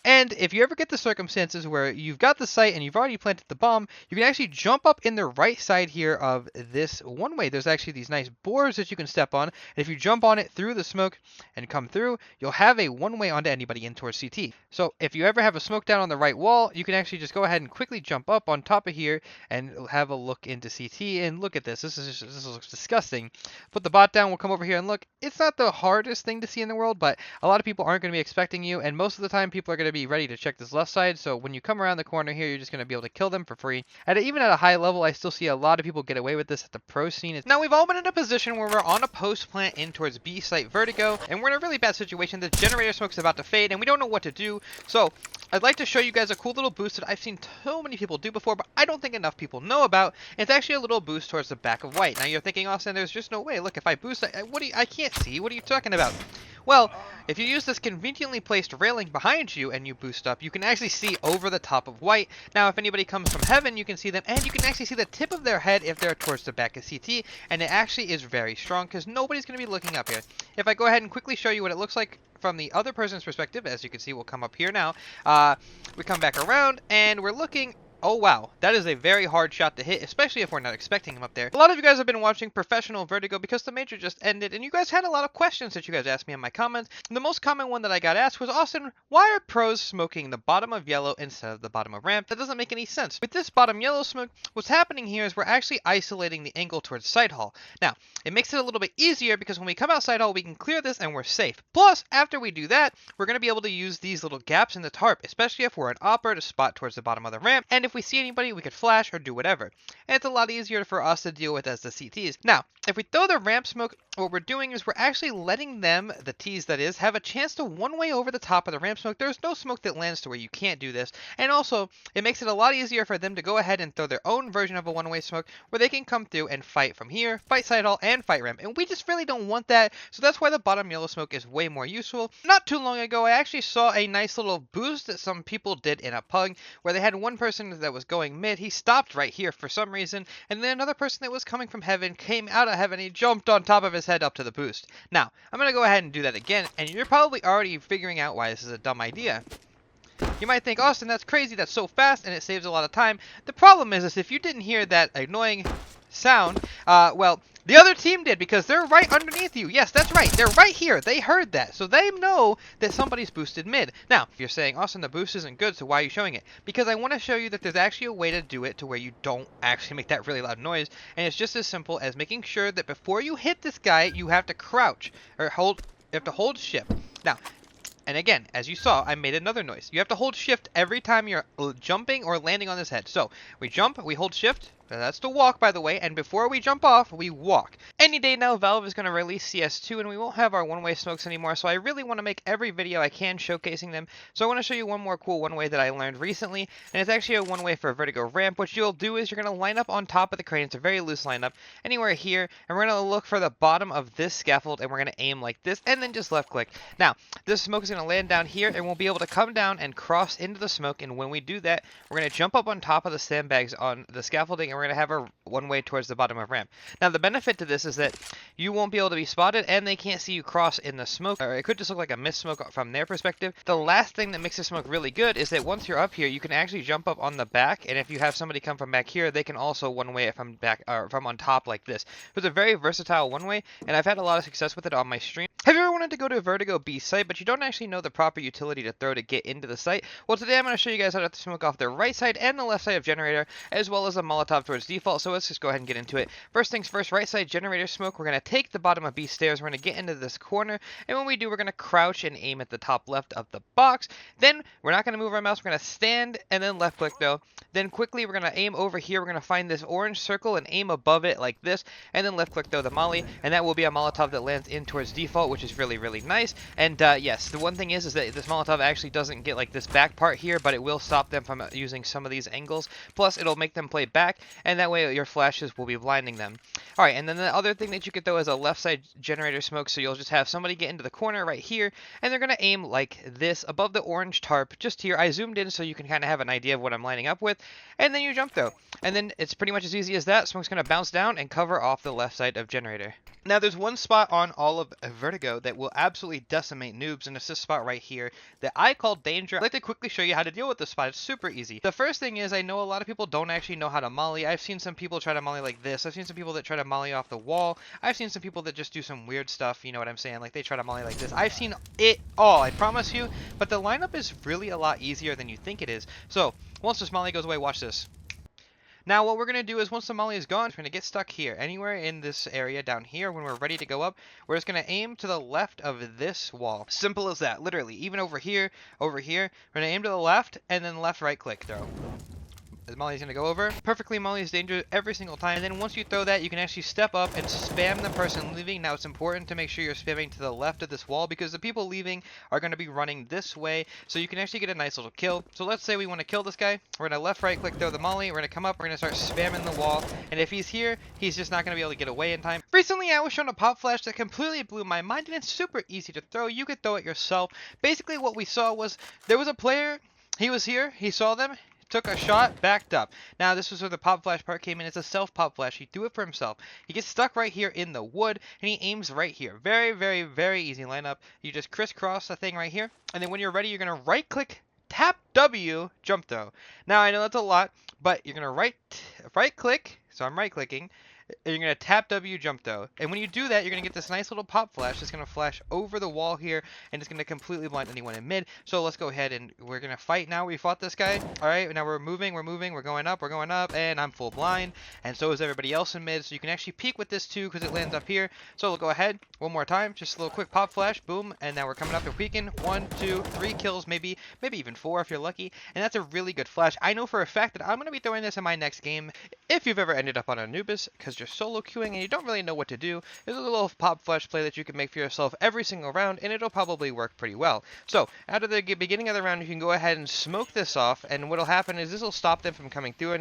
A: And if you ever get the circumstances where you've got the site and you've already planted the bomb, you can actually jump up in the right side here of this one-way. There's actually these nice boards that you can step on. And if you jump on it through the smoke and come through, you'll have a one-way onto anybody in towards CT. So if you ever have a smoke down on the right wall, you can actually just go ahead and quickly jump up on top of here and have a look into CT. And look at this. This looks disgusting. Put the bot down. We'll come over here and look. It's not the hardest thing to see in the world, but a lot of people aren't going to be expecting you. And most of the time, people are going to be ready to check this left side, so when you come around the corner here, you're just going to be able to kill them for free. Even at a high level, I still see a lot of people get away with this at the pro scene. Now, we've all been in a position where we're on a post plant in towards B site Vertigo, and we're in a really bad situation. The generator smoke's about to fade, and we don't know what to do. So I'd like to show you guys a cool little boost that I've seen so many people do before, but I don't think enough people know about. It's actually a little boost towards the back of white. Now you're thinking, Austin, there's just no way. Look, if I boost, I can't see. What are you talking about? Well, if you use this conveniently placed railing behind you and you boost up, you can actually see over the top of white. Now, if anybody comes from heaven, you can see them, and you can actually see the tip of their head if they're towards the back of CT, and it actually is very strong because nobody's going to be looking up here. If I go ahead and quickly show you what it looks like from the other person's perspective, as you can see, we'll come up here now. We come back around, and we're looking. Oh wow, that is a very hard shot to hit, especially if we're not expecting him up there. A lot of you guys have been watching Professional Vertigo because the major just ended, and you guys had a lot of questions that you guys asked me in my comments. And the most common one that I got asked was, Austin, why are pros smoking the bottom of yellow instead of the bottom of ramp? That doesn't make any sense. With this bottom yellow smoke, what's happening here is we're actually isolating the angle towards side hall. Now, it makes it a little bit easier because when we come out side hall, we can clear this and we're safe. Plus, after we do that, we're going to be able to use these little gaps in the tarp, especially if we're an opper to spot towards the bottom of the ramp. And if we see anybody, we could flash or do whatever. And it's a lot easier for us to deal with as the CTs. Now, if we throw the ramp smoke, what we're doing is we're actually letting them, the Ts that is, have a chance to one-way over the top of the ramp smoke. There's no smoke that lands to where you can't do this. And also, it makes it a lot easier for them to go ahead and throw their own version of a one-way smoke where they can come through and fight from here, fight side hall, and fight ramp. And we just really don't want that. So that's why the bottom yellow smoke is way more useful. Not too long ago, I actually saw a nice little boost that some people did in a pug where they had one person that was going mid, he stopped right here for some reason, and then another person that was coming from heaven came out of heaven, he jumped on top of his head up to the boost. Now, I'm going to go ahead and do that again, and you're probably already figuring out why this is a dumb idea. You might think, Austin, that's crazy, that's so fast, and it saves a lot of time. The problem is if you didn't hear that annoying sound, well, the other team did, because they're right underneath you. Yes, that's right. They're right here. They heard that. So they know that somebody's boosted mid. Now, if you're saying, Austin, the boost isn't good, so why are you showing it? Because I want to show you that there's actually a way to do it to where you don't actually make that really loud noise. And it's just as simple as making sure that before you hit this guy, you have to crouch or hold. You have to hold shift. Now, and again, as you saw, I made another noise. You have to hold shift every time you're jumping or landing on his head. So we jump, we hold shift. That's to walk, by the way, and before we jump off, we walk. Any day now, Valve is going to release CS2, and we won't have our one-way smokes anymore, so I really want to make every video I can showcasing them. So I want to show you one more cool one-way that I learned recently, and it's actually a one-way for a Vertigo ramp. What you'll do is you're going to line up on top of the crane. It's a very loose lineup, anywhere here, and we're going to look for the bottom of this scaffold, and we're going to aim like this, and then just left-click. Now, this smoke is going to land down here, and we'll be able to come down and cross into the smoke, and when we do that, we're going to jump up on top of the sandbags on the scaffolding, and we're going to have a one-way towards the bottom of ramp. Now, the benefit to this is that you won't be able to be spotted, and they can't see you cross in the smoke, or it could just look like a mist smoke from their perspective. The last thing that makes the smoke really good is that once you're up here, you can actually jump up on the back, and if you have somebody come from back here, they can also one-way it from back, or from on top like this. So it's a very versatile one-way, and I've had a lot of success with it on my stream. Have you ever wanted to go to a Vertigo B-site, but you don't actually know the proper utility to throw to get into the site? Well, today I'm going to show you guys how to smoke off the right side and the left side of generator, as well as a molotov towards default, so let's just go ahead and get into it. First things first, right side generator smoke, we're going to take the bottom of B stairs, we're going to get into this corner, and when we do, we're going to crouch and aim at the top left of the box. Then, we're not going to move our mouse, we're going to stand, and then left click though. Then quickly, we're going to aim over here, we're going to find this orange circle and aim above it like this, and then left click though the molly, and that will be a molotov that lands in towards default, which is really, really nice. And yes, the one thing is that this molotov actually doesn't get like this back part here, but it will stop them from using some of these angles. Plus, it'll make them play back, and that way your flashes will be blinding them. Alright, and then the other thing that you could throw is a left side generator smoke, so you'll just have somebody get into the corner right here, and they're going to aim like this above the orange tarp just here. I zoomed in so you can kind of have an idea of what I'm lining up with, and then you jump though. And then it's pretty much as easy as that. Smoke's going to bounce down and cover off the left side of generator. Now, there's one spot on all of Vertigo that will absolutely decimate noobs, and it's this spot right here that I call danger. I'd like to quickly show you how to deal with this spot. It's super easy. The first thing is I know a lot of people don't actually know how to molly. I've seen some people try to molly like this. I've seen some people that try to molly off the wall. I've seen some people that just do some weird stuff, you know what I'm saying? Like they try to molly like this. I've seen it all, I promise you. But the lineup is really a lot easier than you think it is. So, once this molly goes away, watch this. Now what we're going to do is once the molly is gone, we're going to get stuck here. Anywhere in this area down here, when we're ready to go up, we're just going to aim to the left of this wall. Simple as that, literally. Even over here, we're going to aim to the left, and then left right click throw. The molly's going to go over. Perfectly molly's danger every single time. And then once you throw that, you can actually step up and spam the person leaving. Now it's important to make sure you're spamming to the left of this wall because the people leaving are going to be running this way. So you can actually get a nice little kill. So let's say we want to kill this guy. We're going to left right click throw the molly. We're going to come up. We're going to start spamming the wall. And if he's here, he's just not going to be able to get away in time. Recently, I was shown a pop flash that completely blew my mind, and it's super easy to throw. You could throw it yourself. Basically, what we saw was there was a player. He was here. He saw them. Took a shot, backed up. Now this was where the pop flash part came in. It's a self pop flash. He threw it for himself. He gets stuck right here in the wood, and he aims right here. Very, very, very easy lineup. You just crisscross the thing right here, and then when you're ready, you're gonna right click, tap W, jump throw. Now I know that's a lot, but you're gonna right click. So I'm right clicking. And you're going to tap W jump though. And when you do that, you're going to get this nice little pop flash that's going to flash over the wall here, and it's going to completely blind anyone in mid. So let's go ahead and we're going to fight now. We fought this guy. Alright, now we're moving, we're going up, and I'm full blind. And so is everybody else in mid. So you can actually peek with this too because it lands up here. So we'll go ahead one more time. Just a little quick pop flash. Boom. And now we're coming up and peeking. 1, 2, 3 kills, maybe even 4 if you're lucky. And that's a really good flash. I know for a fact that I'm going to be throwing this in my next game. If you've ever ended up on Anubis because you're solo queuing and you don't really know what to do, there's a little pop flash play that you can make for yourself every single round, and it'll probably work pretty well. So, after the beginning of the round, you can go ahead and smoke this off, and what'll happen is this will stop them from coming through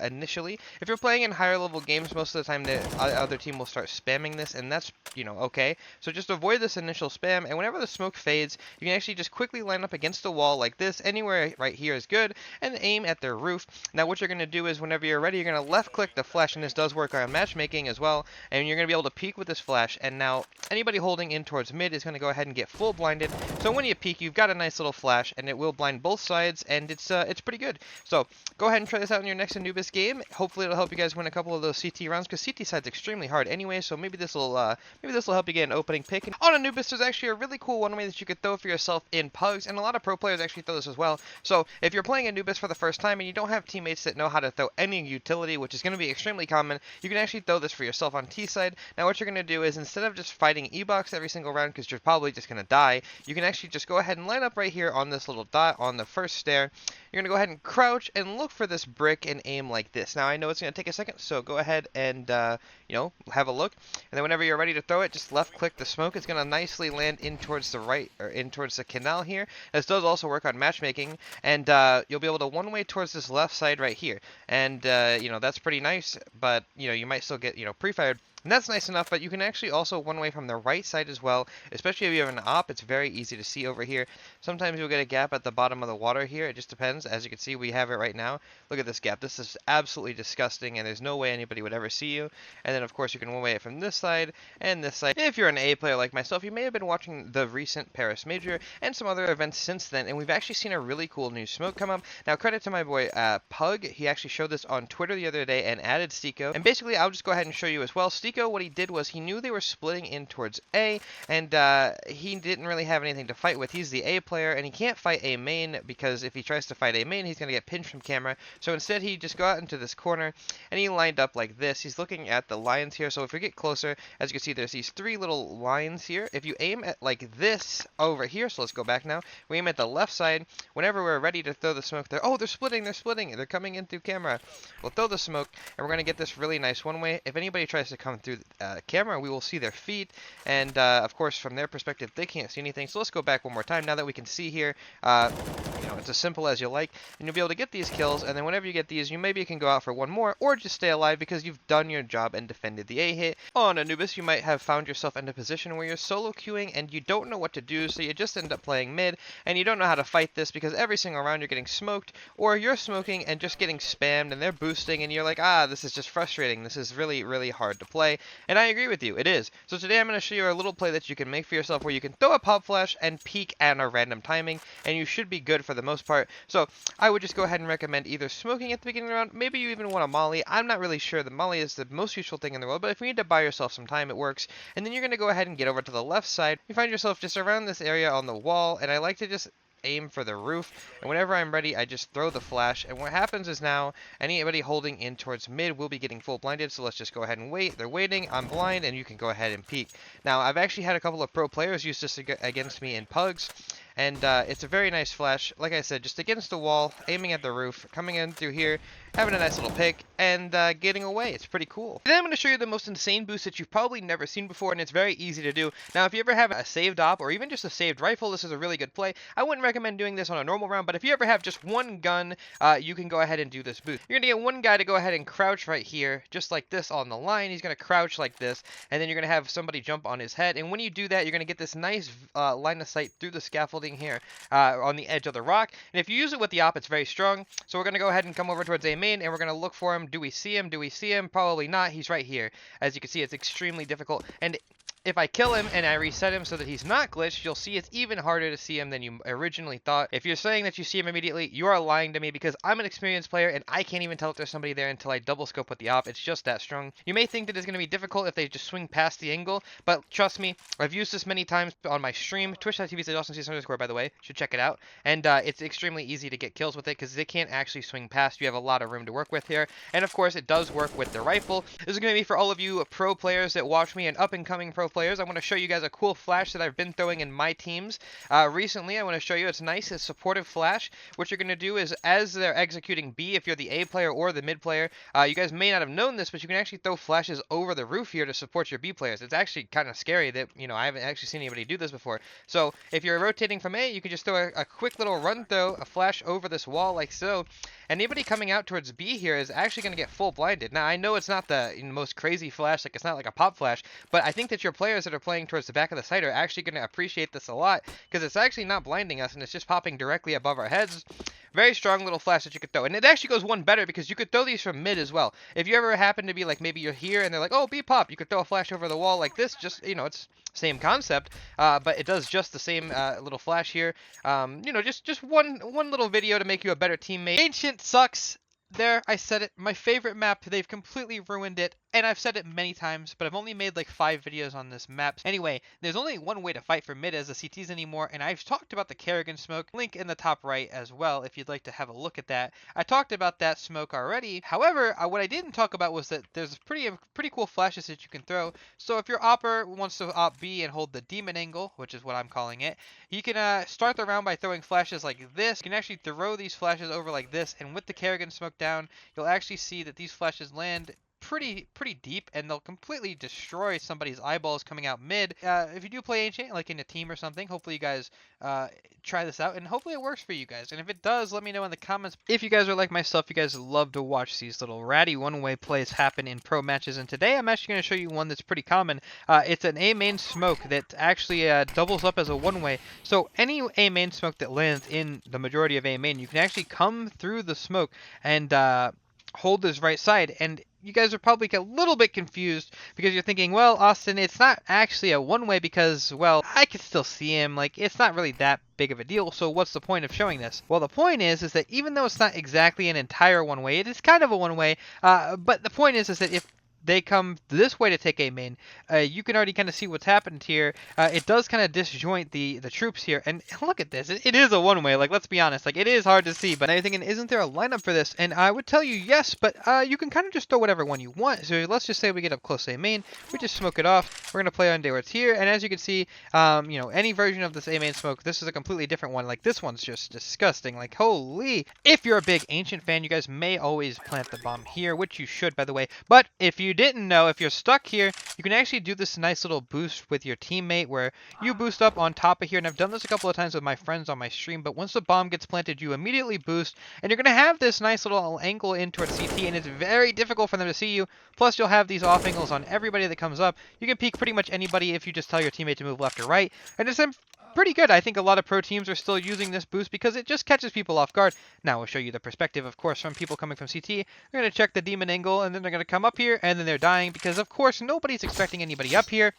A: initially. If you're playing in higher level games, most of the time the other team will start spamming this, and that's, okay. So just avoid this initial spam, and whenever the smoke fades, you can actually just quickly line up against the wall like this. Anywhere right here is good, and aim at their roof. Now what you're going to do is whenever you're ready, you're going to left click the flash, and this does work on matchmaking as well, and you're going to be able to peek with this flash, and now anybody holding in towards mid is going to go ahead and get full blinded. So when you peek, you've got a nice little flash, and it will blind both sides, and it's pretty good. So go ahead and try this out in your next Anubis game. Hopefully it'll help you guys win a couple of those CT rounds, because CT side's extremely hard anyway, so maybe this will help you get an opening pick. And on Anubis, there's actually a really cool one way that you could throw for yourself in pugs, and a lot of pro players actually throw this as well. So if you're playing Anubis for the first time and you don't have teammates that know how to throw any utility, which is going to be extremely common, you can actually throw this for yourself on T side. Now what you're going to do is, instead of just fighting E-box every single round because you're probably just going to die, you can actually just go ahead and line up right here on this little dot on the first stair. You're going to go ahead and crouch and look for this brick and aim like this. Now I know it's going to take a second, so go ahead and have a look, and then whenever you're ready to throw it, just left click the smoke. It's going to nicely land in towards the right, or in towards the canal here. This does also work on matchmaking, and you'll be able to one-way towards this left side right here, and that's pretty nice, but you might still get pre-fired. And that's nice enough, but you can actually also one-way from the right side as well, especially if you have an op. It's very easy to see over here. Sometimes you'll get a gap at the bottom of the water here. It just depends. As you can see, we have it right now. Look at this gap. This is absolutely disgusting, and there's no way anybody would ever see you. And then, of course, you can one-way it from this side and this side. If you're an A player like myself, you may have been watching the recent Paris Major and some other events since then, and we've actually seen a really cool new smoke come up. Now, credit to my boy Pug. He actually showed this on Twitter the other day and added Stico. And basically, I'll just go ahead and show you as well. Stico, what he did was he knew they were splitting in towards A, and he didn't really have anything to fight with. He's the A player, and he can't fight A main, because if he tries to fight A main, he's going to get pinched from camera. So instead, he just got into this corner, and he lined up like this. He's looking at the lines here, so if we get closer, as you can see, there's these three little lines here. If you aim at like this over here, so let's go back now. We aim at the left side. Whenever we're ready to throw the smoke there, oh, they're splitting, they're coming in through camera. We'll throw the smoke, and we're going to get this really nice one way. If anybody tries to come through camera, we will see their feet, and of course from their perspective they can't see anything. So let's go back one more time now that we can see here. It's as simple as you like, and you'll be able to get these kills, and then whenever you get these, you maybe can go out for one more or just stay alive because you've done your job and defended the A hit. On Anubis, you might have found yourself in a position where you're solo queuing and you don't know what to do, so you just end up playing mid, and you don't know how to fight this because every single round you're getting smoked, or you're smoking and just getting spammed and they're boosting, and you're like, this is just frustrating. This is really, really hard to play, and I agree with you. It is. So today I'm going to show you a little play that you can make for yourself where you can throw a pop flash and peek at a random timing, and you should be good for the most part. So I would just go ahead and recommend either smoking at the beginning of the round. Maybe you even want a molly. I'm not really sure. The molly is the most useful thing in the world, but if you need to buy yourself some time, it works. And then you're going to go ahead and get over to the left side. You find yourself just around this area on the wall, and I like to just aim for the roof, and whenever I'm ready, I just throw the flash, and what happens is now anybody holding in towards mid will be getting full blinded. So let's just go ahead and wait. They're waiting, I'm blind, and you can go ahead and peek. Now I've actually had a couple of pro players use this against me in pugs, and it's a very nice flash. Like I said, just against the wall, aiming at the roof, coming in through here, having a nice little pick, and getting away. It's pretty cool. Then I'm going to show you the most insane boost that you've probably never seen before, and it's very easy to do. Now if you ever have a saved op or even just a saved rifle, this is a really good play. I wouldn't recommend doing this on a normal round, but if you ever have just one gun, you can go ahead and do this boost. You're going to get one guy to go ahead and crouch right here, just like this on the line. He's going to crouch like this, and then you're going to have somebody jump on his head, and when you do that, you're going to get this nice line of sight through the scaffolding here on the edge of the rock. And if you use it with the op, it's very strong. So we're going to go ahead and come over towards A main, and we're going to look for him. Do we see him? Do we see him? Probably not. He's right here. As you can see, it's extremely difficult. And if I kill him and I reset him so that he's not glitched, you'll see it's even harder to see him than you originally thought. If you're saying that you see him immediately, you are lying to me because I'm an experienced player and I can't even tell if there's somebody there until I double scope with the op. It's just that strong. You may think that it's going to be difficult if they just swing past the angle, but trust me, I've used this many times on my stream. Twitch.tv/AustenCeasar_, by the way. Should check it out. And it's extremely easy to get kills with it because they can't actually swing past. You have a lot of room to work with here. And of course, it does work with the rifle. This is going to be for all of you pro players that watch me and up and coming pro players players, I want to show you guys a cool flash that I've been throwing in my teams recently. I want to show you it's nice, it's supportive flash. What you're going to do is as they're executing B, if you're the A player or the mid player, you guys may not have known this, but you can actually throw flashes over the roof here to support your B players. It's actually kind of scary that, you know, I haven't actually seen anybody do this before. So if you're rotating from A, you can just throw a quick little run throw, a flash over this wall like so. Anybody coming out towards B here is actually going to get full blinded. Now, I know it's not the most crazy flash, like it's not like a pop flash, but I think that your players that are playing towards the back of the site are actually going to appreciate this a lot, because it's actually not blinding us and it's just popping directly above our heads. Very strong little flash that you could throw. And it actually goes one better because you could throw these from mid as well. If you ever happen to be like, maybe you're here and they're like, oh, B pop, you could throw a flash over the wall like this. Just, you know, it's same concept, but it does just the same little flash here. You know, just one little video to make you a better teammate. Ancient sucks. There, I said it. My favorite map. They've completely ruined it. And I've said it many times, but I've only made like 5 videos on this map. Anyway, there's only one way to fight for mid as the CTs anymore, and I've talked about the Kerrigan smoke. Link in the top right as well if you'd like to have a look at that. I talked about that smoke already. However, what I didn't talk about was that there's pretty cool flashes that you can throw. So if your opper wants to op B and hold the demon angle, which is what I'm calling it, you can start the round by throwing flashes like this. You can actually throw these flashes over like this, and with the Kerrigan smoke down, you'll actually see that these flashes land pretty deep, and they'll completely destroy somebody's eyeballs coming out mid. If you do play Ancient, like in a team or something, hopefully you guys try this out, and hopefully it works for you guys. And if it does, let me know in the comments. If you guys are like myself, you guys love to watch these little ratty one-way plays happen in pro matches, and today I'm actually going to show you one that's pretty common. It's an A main smoke that actually doubles up as a one-way. So any A main smoke that lands in the majority of A main, you can actually come through the smoke and hold this right side. And you guys are probably a little bit confused because you're thinking, well, Austin, it's not actually a one-way because, well, I can still see him. Like, it's not really that big of a deal, so what's the point of showing this? Well, the point is that even though it's not exactly an entire one-way, it is kind of a one-way, but the point is that if they come this way to take A main, you can already kind of see what's happened here. It does kind of disjoint the troops here, and look at this. It is a one-way, like, let's be honest. Like, it is hard to see, but now you're thinking, isn't there a lineup for this? And I would tell you yes, but you can kind of just throw whatever one you want. So let's just say we get up close to A main, we just smoke it off. We're going to play on Dayward's here, and as you can see, you know, any version of this A main smoke, this is a completely different one. Like, this one's just disgusting. Like, holy. If you're a big Ancient fan, you guys may always plant the bomb here, which you should, by the way. But if you didn't know, if you're stuck here, you can actually do this nice little boost with your teammate where you boost up on top of here, and I've done this a couple of times with my friends on my stream, but once the bomb gets planted, you immediately boost, and you're going to have this nice little angle in towards CT, and it's very difficult for them to see you. Plus, you'll have these off angles on everybody that comes up. You can peek pretty much anybody if you just tell your teammate to move left or right, and it's pretty good. I think a lot of pro teams are still using this boost because it just catches people off guard. Now, I'll show you the perspective, of course, from people coming from CT. They're going to check the demon angle, and then they're going to come up here, and then they're dying because, of course, nobody's expecting anybody up here.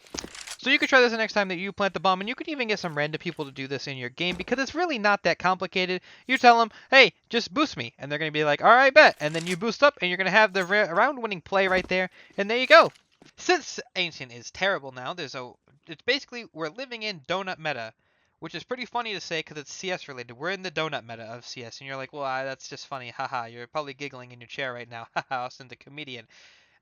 A: So you could try this the next time that you plant the bomb, and you could even get some random people to do this in your game because it's really not that complicated. You tell them, hey, just boost me, and they're going to be like, all right, bet. And then you boost up, and you're going to have the round-winning play right there, and there you go. Since Ancient is terrible now, it's basically we're living in donut meta, which is pretty funny to say because it's CS related. We're in the donut meta of CS, and you're like, well, that's just funny, haha. You're probably giggling in your chair right now, haha, Austin the comedian.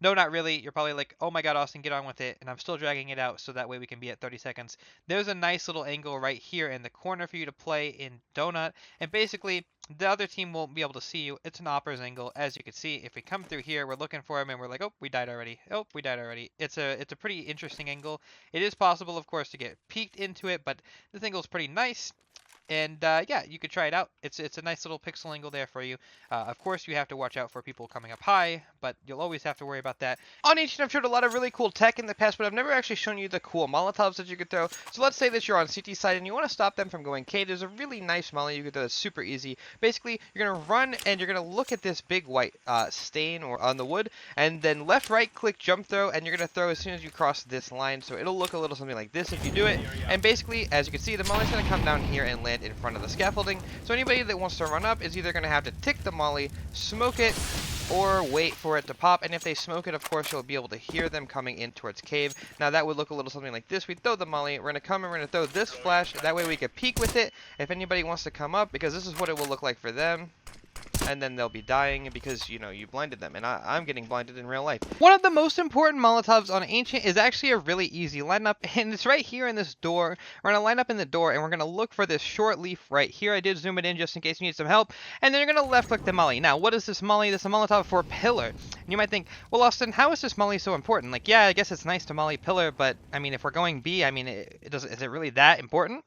A: No, not really. You're probably like, oh my god, Austin, get on with it. And I'm still dragging it out so that way we can be at 30 seconds. There's a nice little angle right here in the corner for you to play in donut. And basically, the other team won't be able to see you. It's an opper's angle. As you can see, if we come through here, we're looking for him and we're like, oh, we died already. Oh, we died already. It's a pretty interesting angle. It is possible, of course, to get peeked into it, but this angle is pretty nice. And yeah, you could try it out. It's a nice little pixel angle there for you. Of course, you have to watch out for people coming up high, but you'll always have to worry about that. On Ancient, I've showed a lot of really cool tech in the past, but I've never actually shown you the cool molotovs that you could throw. So let's say that you're on CT side and you want to stop them from going K. There's a really nice molly you could throw that's super easy. Basically, you're going to run and you're going to look at this big white stain or on the wood, and then left, right, click, jump throw, and you're going to throw as soon as you cross this line. So it'll look a little something like this if you do it. And basically, as you can see, the molly's going to come down here and land in front of the scaffolding. So anybody that wants to run up is either going to have to tick the molly, smoke it, or wait for it to pop. And if they smoke it, of course, you'll be able to hear them coming in towards cave. Now that would look a little something like this. We throw the molly, we're going to come and we're going to throw this flash. That way we can peek with it if anybody wants to come up, because this is what it will look like for them. and then they'll be dying because, you know, you blinded them, and I'm getting blinded in real life. One of the most important molotovs on Ancient is actually a really easy lineup, and it's right here in this door. We're going to line up in the door, and we're going to look for this short leaf right here. I did zoom it in just in case you need some help, and then you're going to left click the molly. Now, what is this molly? This is a molotov for pillar. And you might think, well, Austin, how is this molly so important? Like, yeah, I guess it's nice to molly pillar, but I mean, if we're going B, I mean, is it really that important?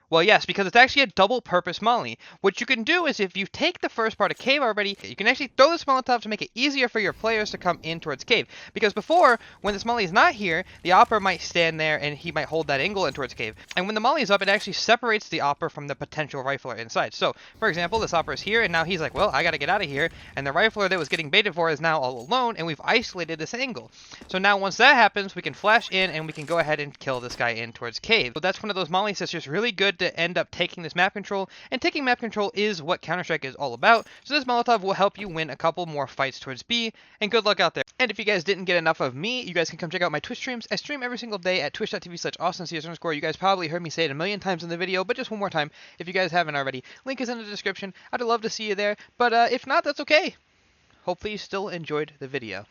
A: Well, yes, because it's actually a double-purpose molly. What you can do is if you take the first part of cave already, you can actually throw this molotov to make it easier for your players to come in towards cave. Because before, when this molly is not here, the opper might stand there and he might hold that angle in towards cave. And when the molly is up, it actually separates the opper from the potential rifler inside. So, for example, this opper is here, and now he's like, well, I gotta get out of here. And the rifler that was getting baited for is now all alone, and we've isolated this angle. So now once that happens, we can flash in, and we can go ahead and kill this guy in towards cave. So that's one of those mollies that's just really good to end up taking this map control, and taking map control is what Counter-Strike is all about, so this molotov will help you win a couple more fights towards B, and good luck out there. And if you guys didn't get enough of me, you guys can come check out my Twitch streams. I stream every single day at twitch.tv/AustinCS_. You guys probably heard me say it a million times in the video, but just one more time, if you guys haven't already, link is in the description. I'd love to see you there, but if not, that's okay. Hopefully you still enjoyed the video.